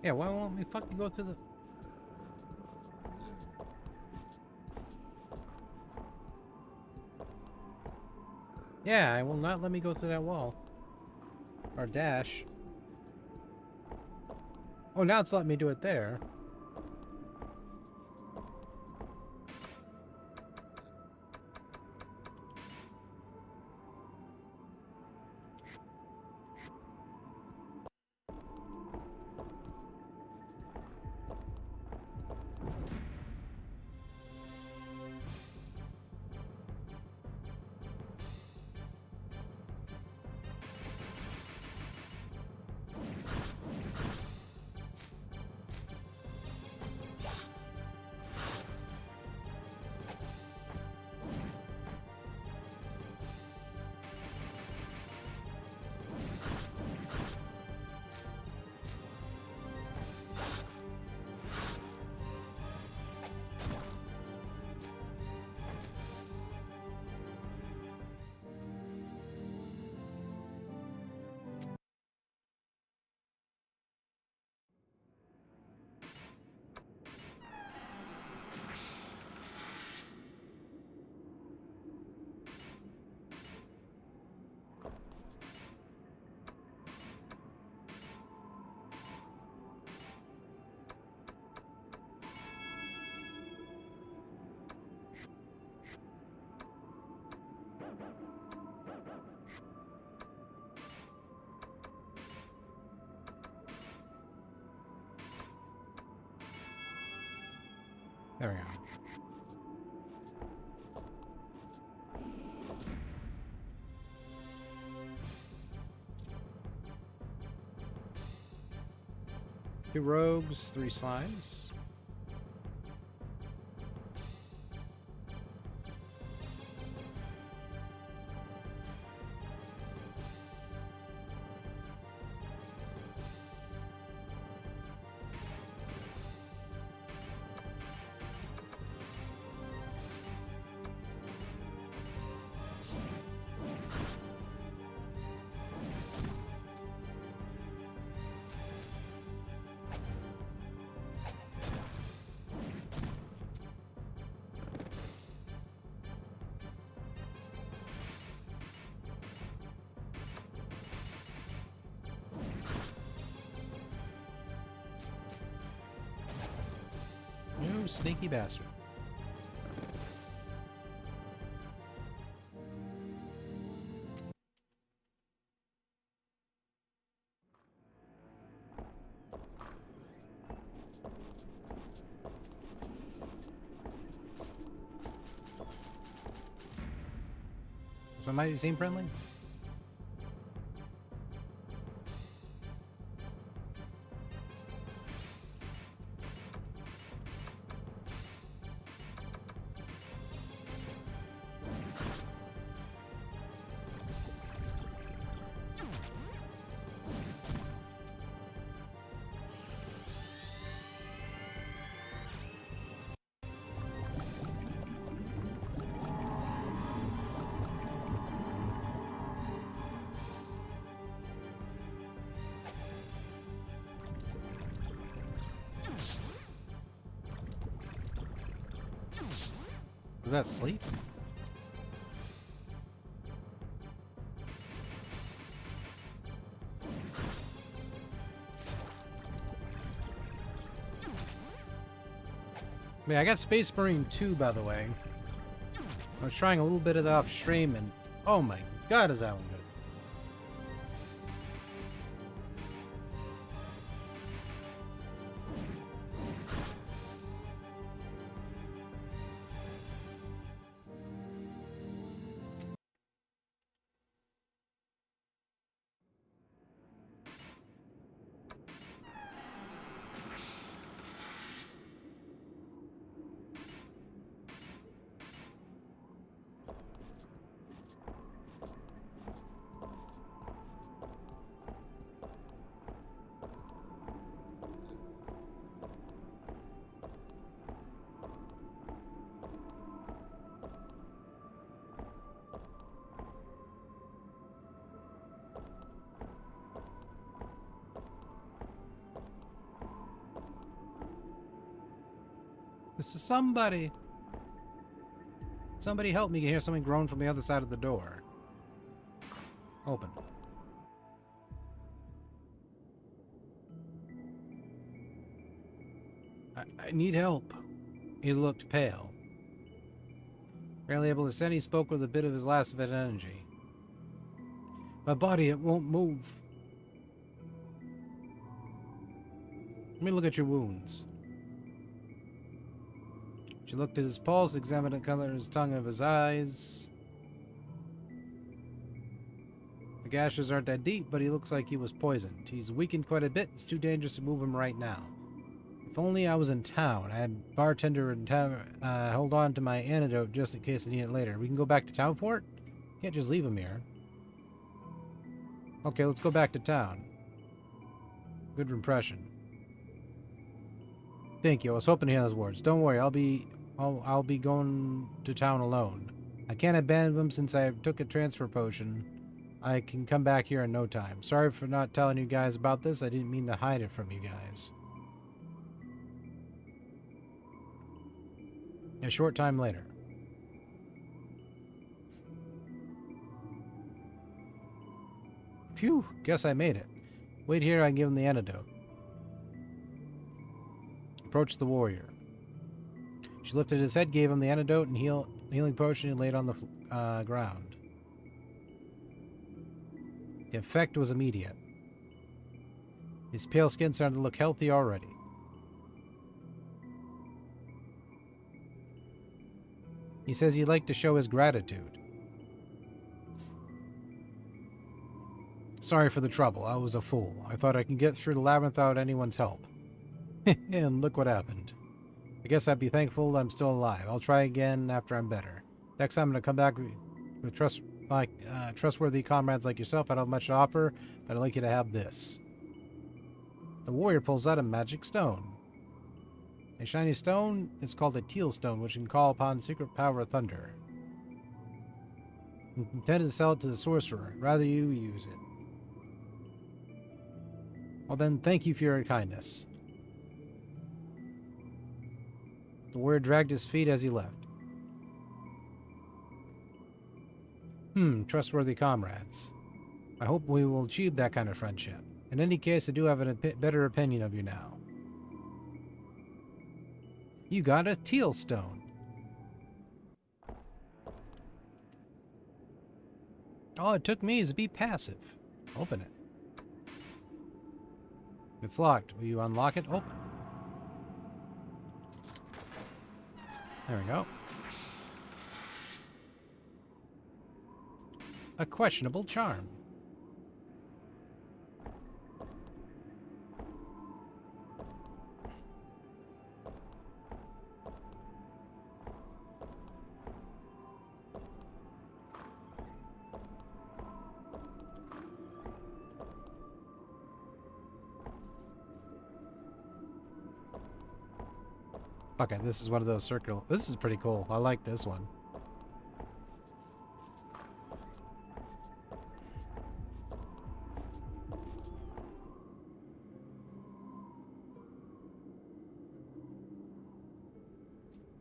Yeah, why won't we fucking go through the... Yeah, it will not let me go through that wall. Or dash. Oh, now it's letting me do it there. There we go. Two rogues, 3 slimes. You sneaky bastard. So am I seem friendly? Was that sleep? I mean, I got Space Marine 2, by the way. I was trying a little bit of that off stream, and oh my god, is that one good. This is somebody. Somebody help me. You can hear something groan from the other side of the door. Open. I need help. He looked pale. Barely able to stand, he spoke with a bit of his last bit of energy. My body, it won't move. Let me look at your wounds. She looked at his pulse, examined the color of his tongue of his eyes. The gashes aren't that deep, but he looks like he was poisoned. He's weakened quite a bit. It's too dangerous to move him right now. If only I was in town. I had a bartender in town hold on to my antidote just in case I need it later. We can go back to town for it? Can't just leave him here. Okay, let's go back to town. Good impression. Thank you. I was hoping to hear those words. Don't worry, I'll be going to town alone. I can't abandon them since I took a transfer potion. I can come back here in no time. Sorry for not telling you guys about this. I didn't mean to hide it from you guys. A short time later. Phew, guess I made it. Wait here, I can give him the antidote. Approached the warrior. She lifted his head, gave him the antidote and healing potion, and laid on the ground. The effect was immediate. His pale skin started to look healthy already. He says he'd like to show his gratitude. Sorry for the trouble. I was a fool. I thought I could get through the labyrinth without anyone's help. And look what happened. I guess I'd be thankful I'm still alive. I'll try again after I'm better. Next time I'm going to come back with trustworthy comrades like yourself. I don't have much to offer, but I'd like you to have this. The warrior pulls out a magic stone. A shiny stone is called a teal stone, which can call upon the secret power of thunder. I'm intended to sell it to the sorcerer. Rather you use it. Well then, thank you for your kindness. The warrior dragged his feet as he left. Trustworthy comrades. I hope we will achieve that kind of friendship. In any case, I do have a better opinion of you now. You got a teal stone. All it took me is to be passive. Open it. It's locked. Will you unlock it? Open. There we go. A questionable charm. Okay, this is one of those circle. This is pretty cool. I like this one.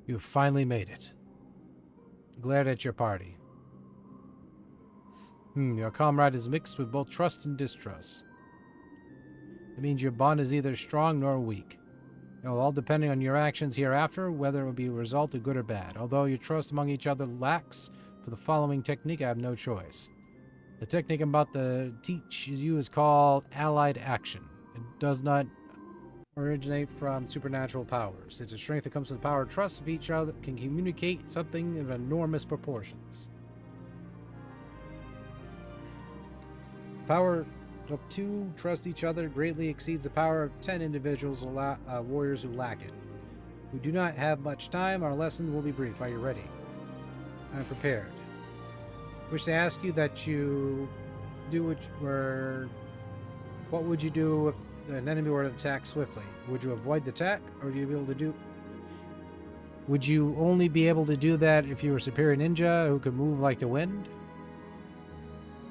You have finally made it. Glared at your party. Your comrade is mixed with both trust and distrust. It means your bond is neither strong nor weak. It will all depending on your actions hereafter, whether it will be a result of good or bad. Although your trust among each other lacks, for the following technique I have no choice. The technique I'm about to teach you is called Allied Action. It does not originate from supernatural powers. It's a strength that comes from the power of trust of each other, can communicate something of enormous proportions. The power of 2 trust each other greatly exceeds the power of 10 individuals warriors who lack it. We do not have much time. Our lesson will be brief. Are you ready? I'm prepared. Wish to ask you that you do what would you do if an enemy were to attack swiftly? Would you avoid the attack, or would you be able to do? Would you only be able to do that if you were a superior ninja who could move like the wind?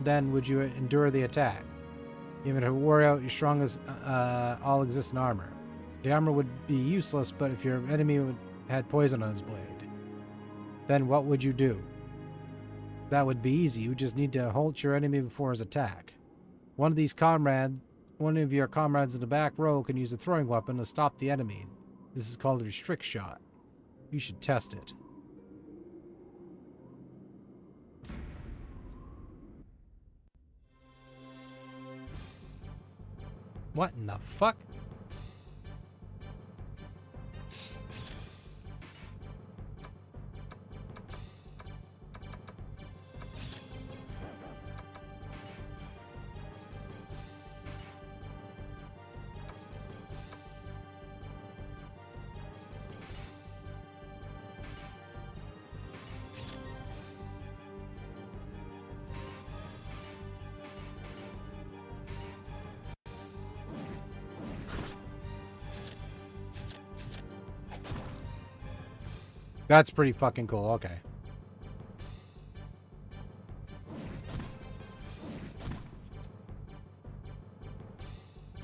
Then would you endure the attack? Even if it wore out your strongest all existent armor. The armor would be useless, but if your enemy had poison on his blade. Then what would you do? That would be easy. You just need to halt your enemy before his attack. One of your comrades in the back row can use a throwing weapon to stop the enemy. This is called a restrict shot. You should test it. What in the fuck? That's pretty fucking cool. Okay.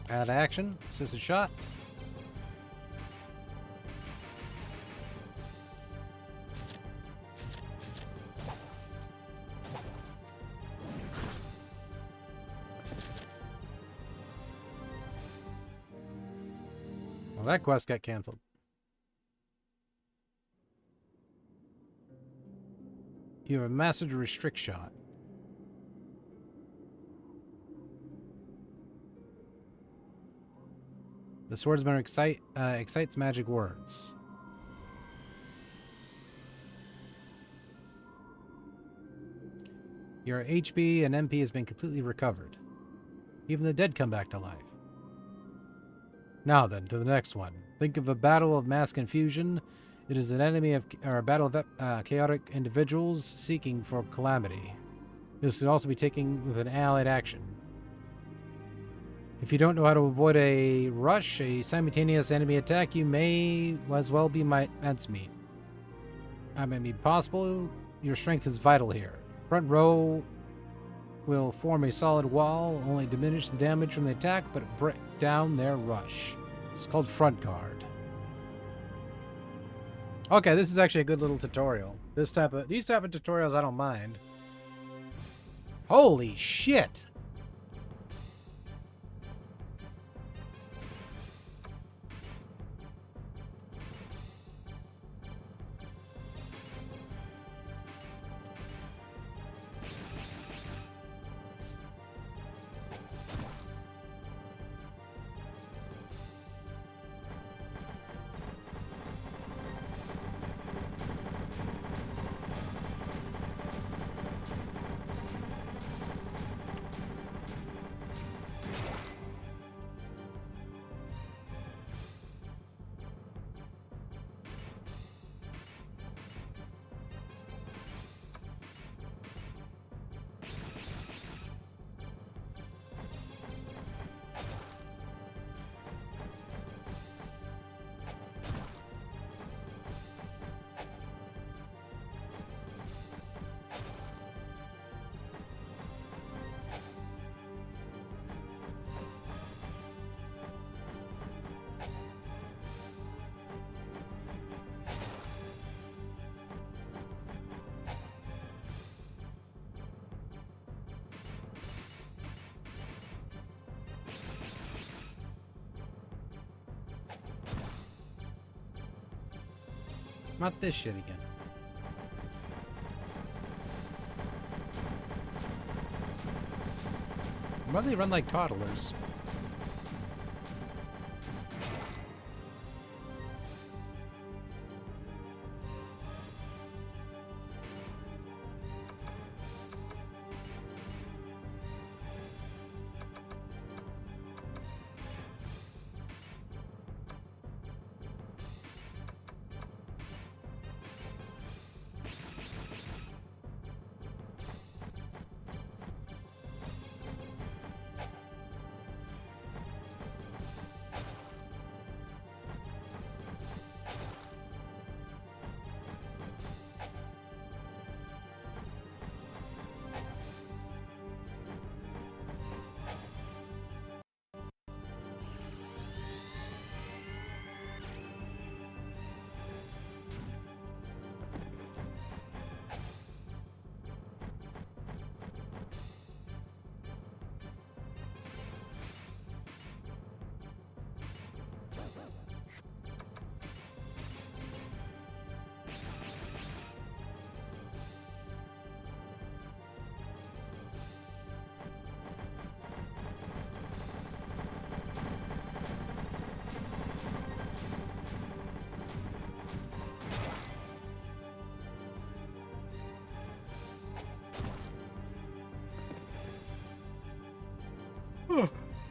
Add action. Assisted shot. Well, that quest got canceled. You have mastered a restrict shot. The swordsman excites magic words. Your HP and MP has been completely recovered. Even the dead come back to life. Now then, to the next one. Think of a battle of mass confusion. It is an enemy or a battle of chaotic individuals seeking for calamity. This can also be taken with an allied action. If you don't know how to avoid a rush, a simultaneous enemy attack, you may as well be my mincemeat. That may be possible. Your strength is vital here. Front row will form a solid wall, only diminish the damage from the attack, but break down their rush. It's called front guard. Okay, this is actually a good little tutorial. These type of tutorials I don't mind. Holy shit! Not this shit again. Why do they run like toddlers?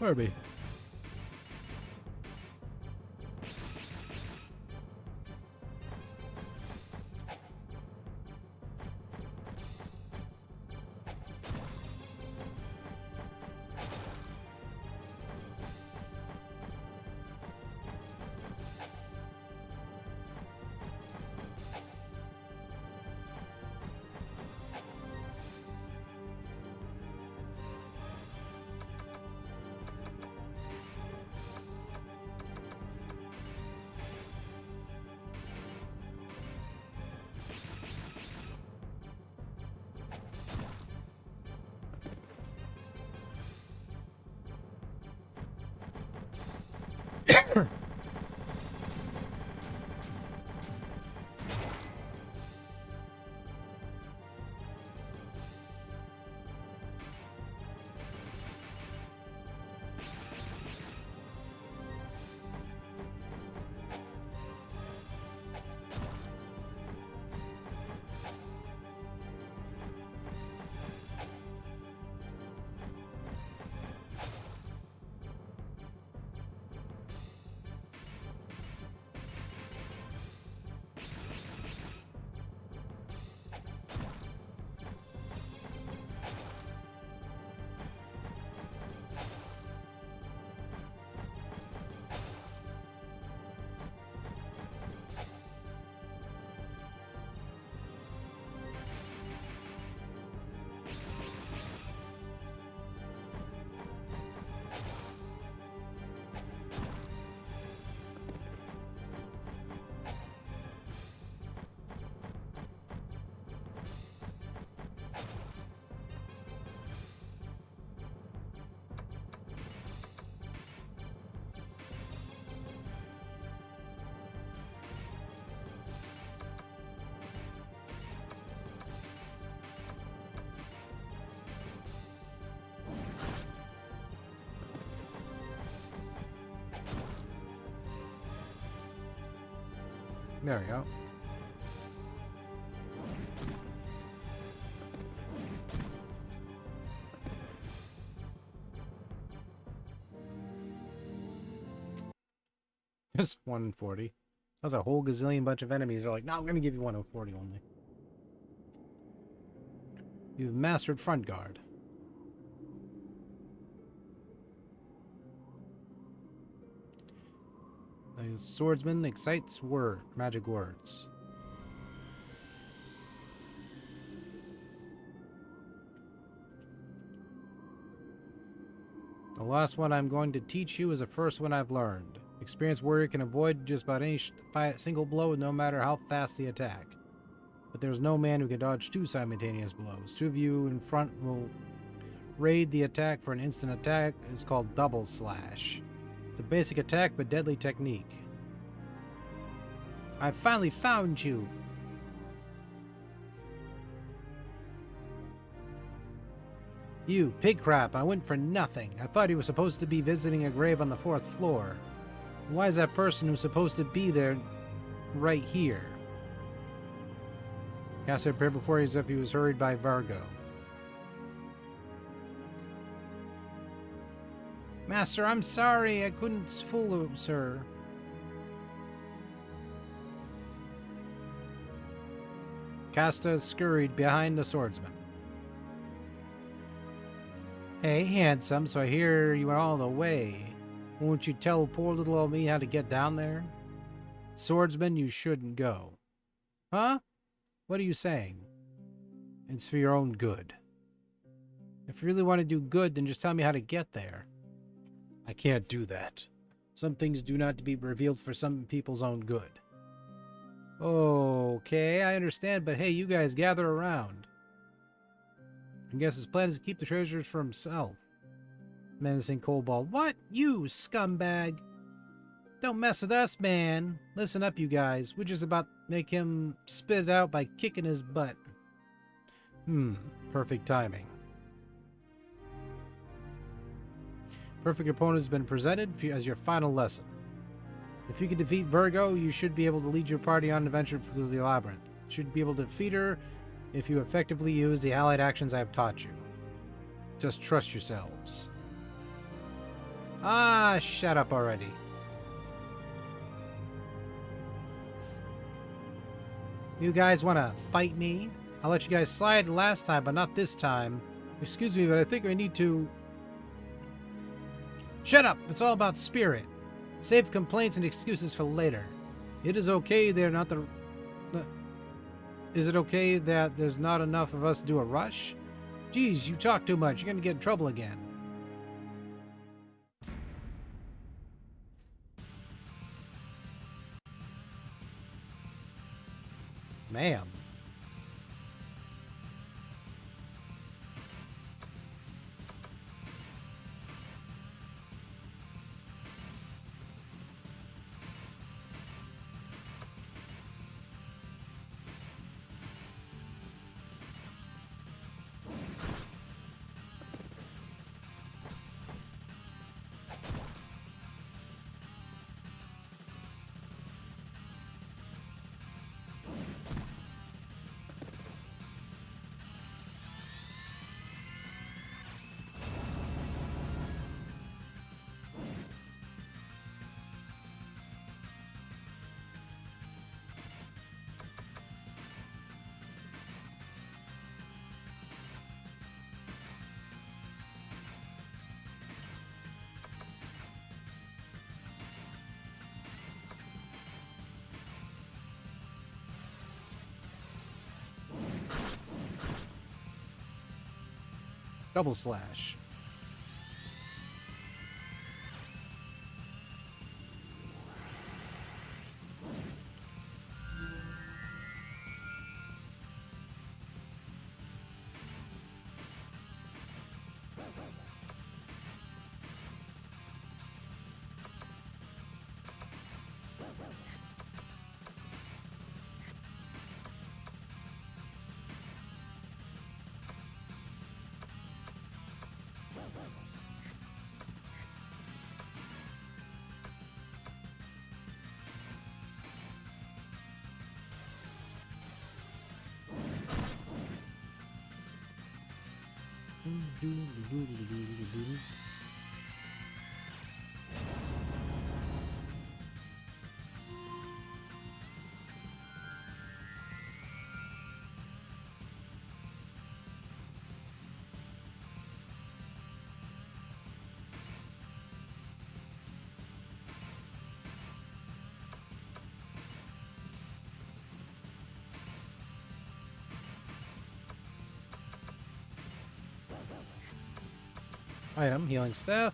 Herbie. There we go. Just 140. That was a whole gazillion bunch of enemies. They're like, no, I'm going to give you 140 only. You've mastered front guard. The swordsman excites magic words. The last one I'm going to teach you is the first one I've learned. Experienced warrior can avoid just about any single blow, no matter how fast the attack. But there's no man who can dodge two simultaneous blows. Two of you in front will raid the attack for an instant attack. It's called double slash. It's a basic attack, but deadly technique. I finally found you! You, pig crap, I went for nothing. I thought he was supposed to be visiting a grave on the 4th floor. Why is that person who's supposed to be there right here? Caster appeared before you as if he was hurried by Vargo. Master, I'm sorry. I couldn't fool him, sir. Casta scurried behind the swordsman. Hey, handsome, so I hear you went all the way. Won't you tell poor little old me how to get down there? Swordsman, you shouldn't go. Huh? What are you saying? It's for your own good. If you really want to do good, then just tell me how to get there. I can't do that. Some things do not be revealed for some people's own good. Okay, I understand, but hey, you guys gather around. I guess his plan is to keep the treasures for himself. Menacing Kobold. What? You, scumbag! Don't mess with us, man. Listen up, you guys. We're just about to make him spit it out by kicking his butt. Perfect timing. Perfect opponent has been presented as your final lesson. If you can defeat Virgo, you should be able to lead your party on an adventure through the labyrinth. You should be able to defeat her if you effectively use the allied actions I have taught you. Just trust yourselves. Ah, shut up already. You guys want to fight me? I'll let you guys slide last time, but not this time. Excuse me, but I think I need to... Shut up! It's all about spirit. Save complaints and excuses for later. It is okay they're not the... Is it okay that there's not enough of us to do a rush? Geez, you talk too much. You're gonna get in trouble again. Ma'am. Double slash. Item, healing staff.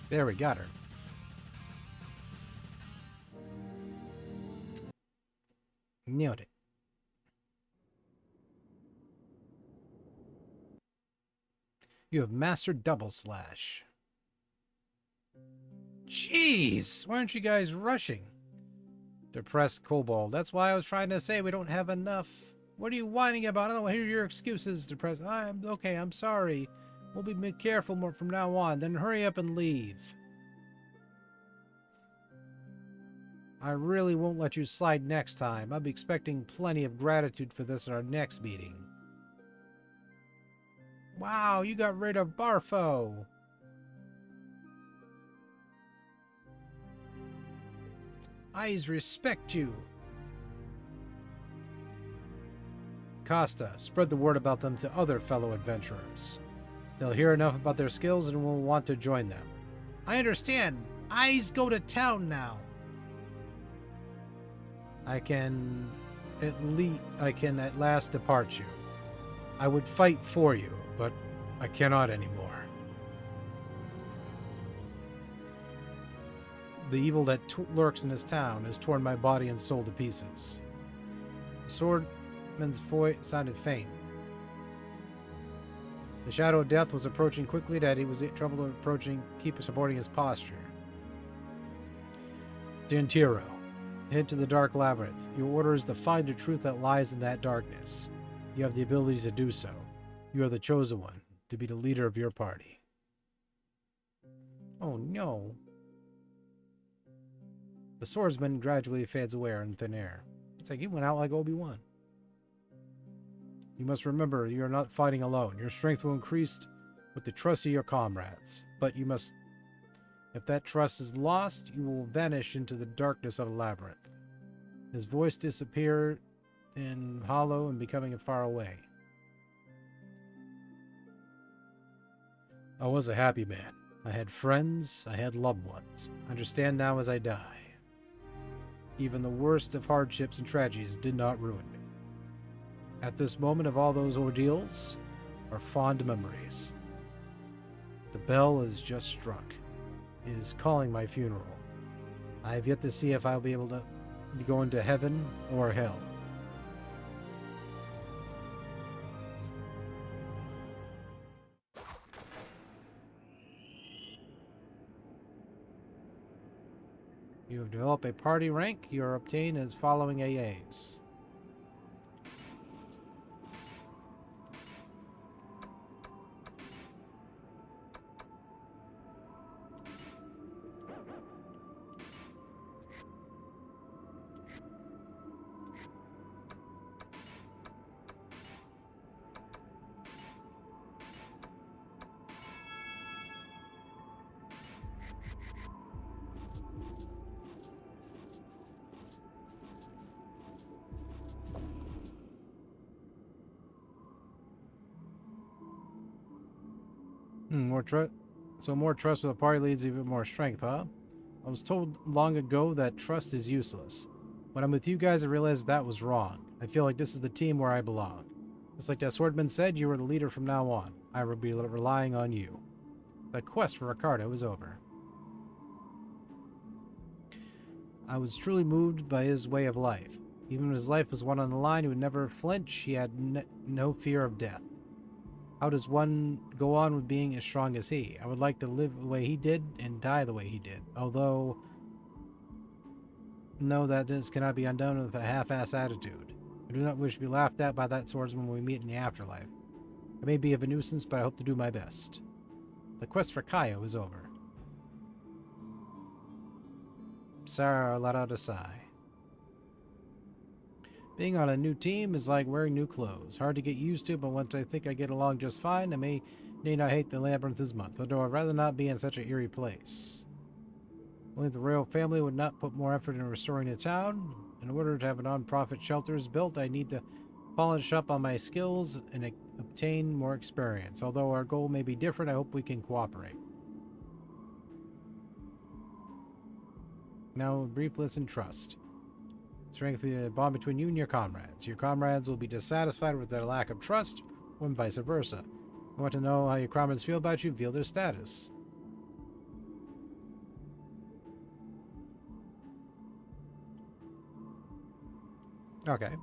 There, we got her. Nailed it. You have mastered double slash. Jeez, why aren't you guys rushing? Depressed kobold. That's why I was trying to say we don't have enough. What are you whining about? I don't hear your excuses, depressed. I'm okay, I'm sorry. We'll be careful more from now on. Then hurry up and leave. I really won't let you slide next time. I'll be expecting plenty of gratitude for this at our next meeting. Wow, you got rid of Barfo. Eyes respect you. Costa, spread the word about them to other fellow adventurers. They'll hear enough about their skills and will want to join them. I understand. Eyes go to town now. I can at last depart you. I would fight for you, but I cannot anymore. The evil that lurks in this town has torn my body and soul to pieces. The swordman's voice sounded faint. The shadow of death was approaching quickly that he was in trouble approaching, supporting his posture. Dintiro, head to the dark labyrinth. Your order is to find the truth that lies in that darkness. You have the ability to do so. You are the chosen one to be the leader of your party. Oh no. The swordsman gradually fades away in thin air. It's like he went out like Obi-Wan. You must remember you are not fighting alone. Your strength will increase with the trust of your comrades. But you must... If that trust is lost, you will vanish into the darkness of a labyrinth. His voice disappeared in hollow and becoming far away. I was a happy man. I had friends, I had loved ones. Understand now as I die. Even the worst of hardships and tragedies did not ruin me. At this moment of all those ordeals are fond memories. The bell is just struck. It is calling my funeral. I have yet to see if I'll be able to be going to heaven or hell. You have developed a party rank. You are obtained as following AAs. More trust. So more trust with a party leads even more strength, huh? I was told long ago that trust is useless. When I'm with you guys, I realized that was wrong. I feel like this is the team where I belong. Just like that swordman said, you are the leader from now on. I will be relying on you. The quest for Ricardo is over. I was truly moved by his way of life. Even when his life was one on the line, he would never flinch. He had no fear of death. How does one go on with being as strong as he? I would like to live the way he did and die the way he did. Although, know that this cannot be undone with a half-ass attitude. I do not wish to be laughed at by that swordsman when we meet in the afterlife. I may be of a nuisance, but I hope to do my best. The quest for Kaio is over. Sarah let out a sigh. Being on a new team is like wearing new clothes. Hard to get used to, but once I think I get along just fine, I may not hate the labyrinth as much, although I'd rather not be in such an eerie place. Only the royal family would not put more effort in restoring the town. In order to have non-profit shelters built, I need to polish up on my skills and obtain more experience. Although our goal may be different, I hope we can cooperate. Now, a brief listen, trust. Strengthen a bond between you and your comrades. Your comrades will be dissatisfied with their lack of trust, or vice versa. You want to know how your comrades feel about you? Feel their status. Okay.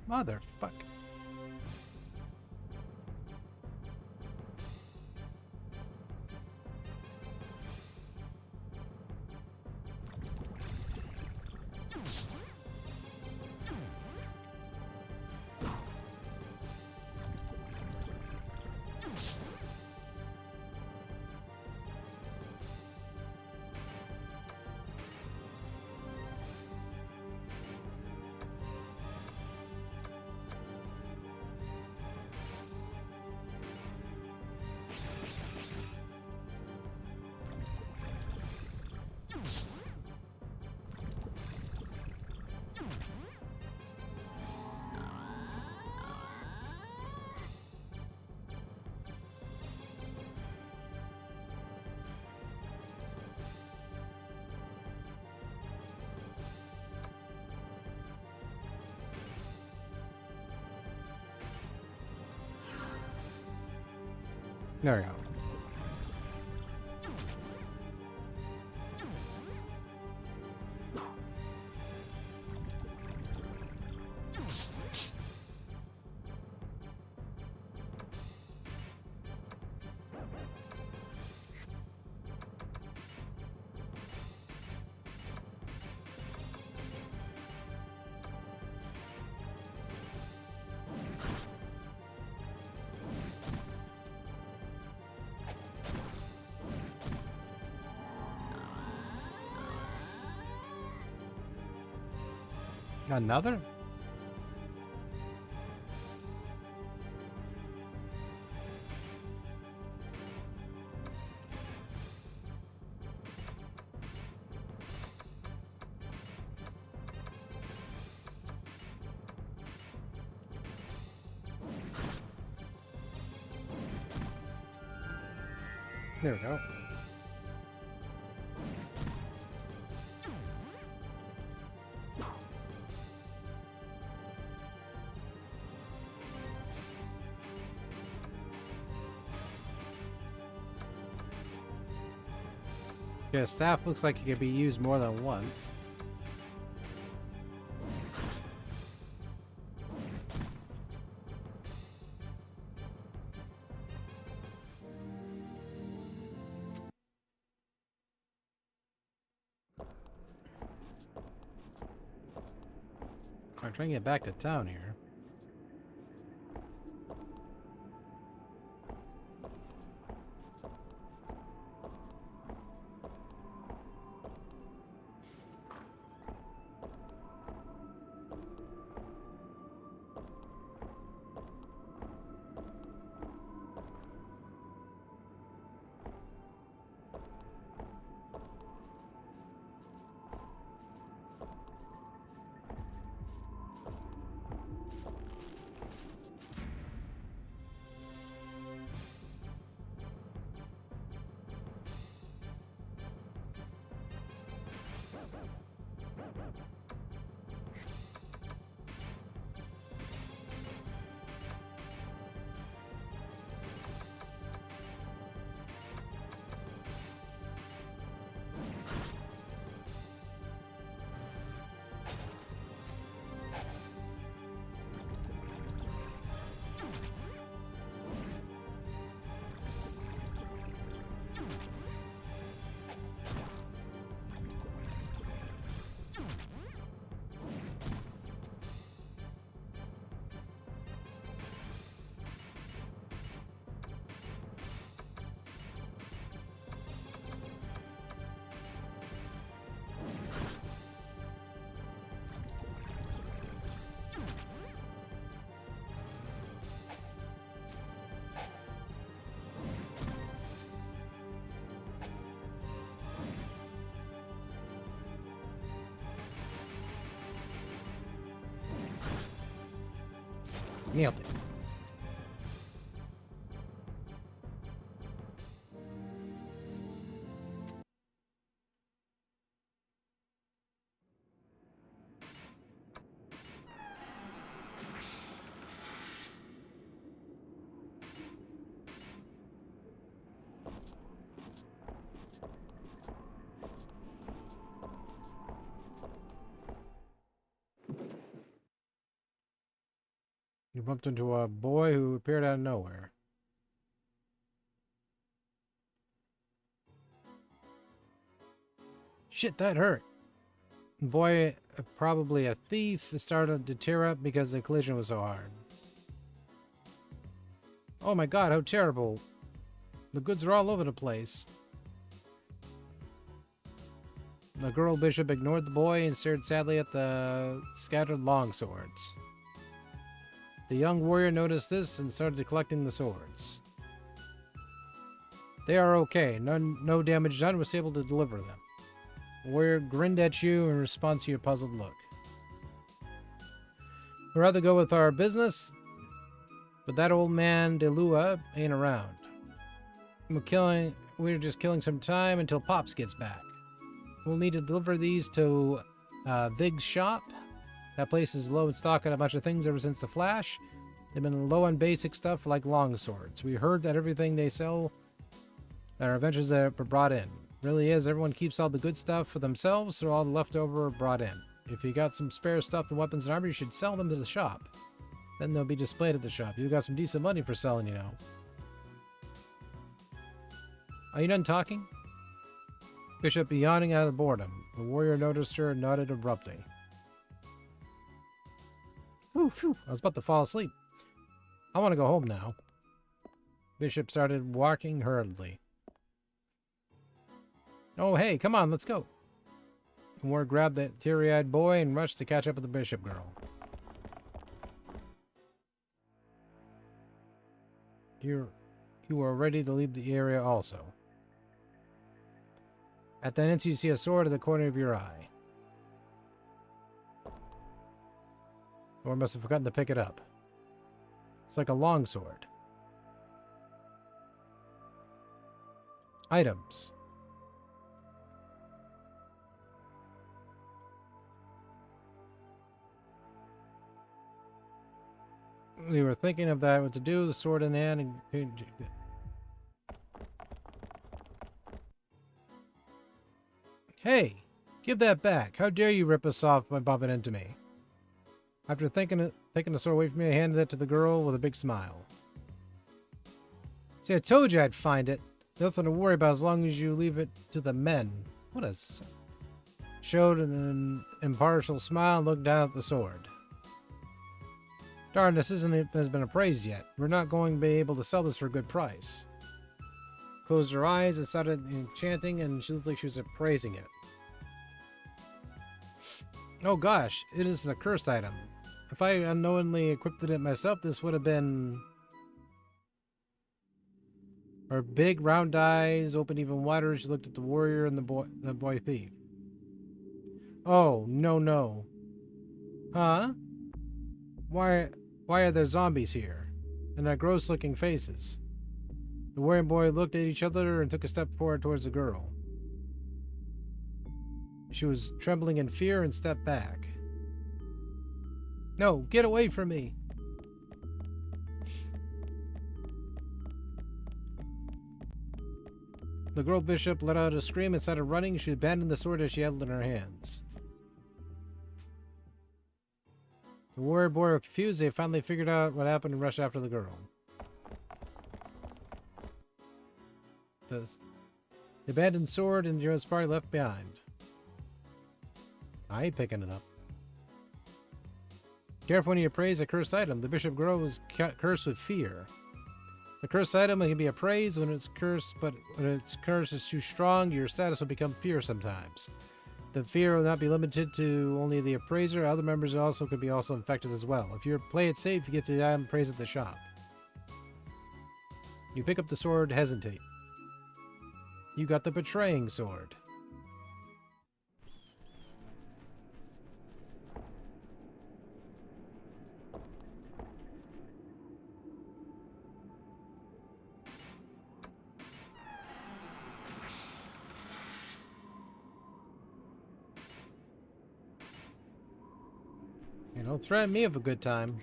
Motherfuck. There we go. Another? There we go. Yeah, staff looks like it could be used more than once. I'm trying to get back to town here. Nailed it. You bumped into a boy who appeared out of nowhere. Shit, that hurt. The boy, probably a thief, started to tear up because the collision was so hard. Oh my god, how terrible. The goods are all over the place. The girl bishop ignored the boy and stared sadly at the scattered longswords. The young warrior noticed this and started collecting the swords. They are okay. No damage done. Was able to deliver them. The warrior grinned at you in response to your puzzled look. We'd rather go with our business, but that old man Delua ain't around. We're just killing some time until Pops gets back. We'll need to deliver these to Vig's shop. That place is low in stock on a bunch of things ever since the Flash. They've been low on basic stuff like longswords. We heard that everything they sell are adventures that were brought in. Really is, everyone keeps all the good stuff for themselves, so all the leftover are brought in. If you got some spare stuff and weapons and armor, you should sell them to the shop. Then they'll be displayed at the shop. You got some decent money for selling, you know. Are you done talking? Bishop yawning out of boredom. The warrior noticed her and nodded abruptly. Ooh, phew, I was about to fall asleep. I want to go home now. Bishop started walking hurriedly. Oh, hey, come on, let's go. Moore grabbed that teary-eyed boy and rushed to catch up with the bishop girl. You are ready to leave the area also. At that instant, you see a sword at the corner of your eye. Or must have forgotten to pick it up. It's like a long sword. Items. We were thinking of that, what to do, the sword in hand, and... Hey! Give that back! How dare you rip us off by bumping into me? After taking the sword away from me, I handed it to the girl with a big smile. See, I told you I'd find it. Nothing to worry about as long as you leave it to the men. What a... Showed an impartial smile and looked down at the sword. Darn, this has been appraised yet. We're not going to be able to sell this for a good price. Closed her eyes and started chanting, and she looked like she was appraising it. Oh gosh, it is a cursed item. If I unknowingly equipped it myself, this would have been... Her big round eyes opened even wider as she looked at the warrior and the boy thief. Oh, no. Huh? Why are there zombies here? And their gross-looking faces. The warrior and boy looked at each other and took a step forward towards the girl. She was trembling in fear and stepped back. No, get away from me! The girl bishop let out a scream and started running. She abandoned the sword as she held it in her hands. The warrior boy were confused. They finally figured out what happened and rushed after the girl. The abandoned sword and Joe's party left behind. I ain't picking it up. Careful when you appraise a cursed item. The bishop girl was cursed with fear. The cursed item can be appraised when it's cursed, but when its curse is too strong, your status will become fear sometimes. The fear will not be limited to only the appraiser. Other members could be infected as well. If you play it safe, you get the item appraised at the shop. You pick up the sword, hesitate. You got the betraying sword. And don't threaten me of a good time.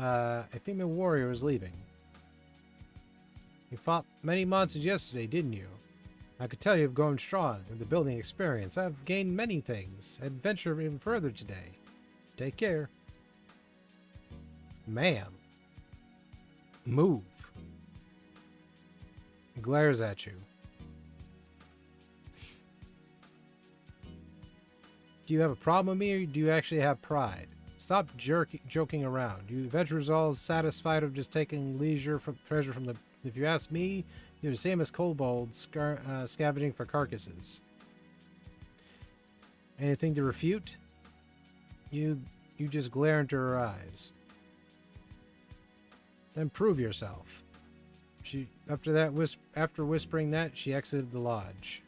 A female warrior is leaving. You fought many monsters yesterday, didn't you? I could tell you've grown strong with the building experience. I've gained many things. I'd venture even further today. Take care. Ma'am. Move. Glares at you. Do you have a problem with me, or do you actually have pride? Stop joking around. You adventurers all satisfied of just taking treasure from the... If you ask me, you're the same as kobolds scavenging for carcasses. Anything to refute? You just glare into her eyes. Then prove yourself. After whispering that, she exited the lodge.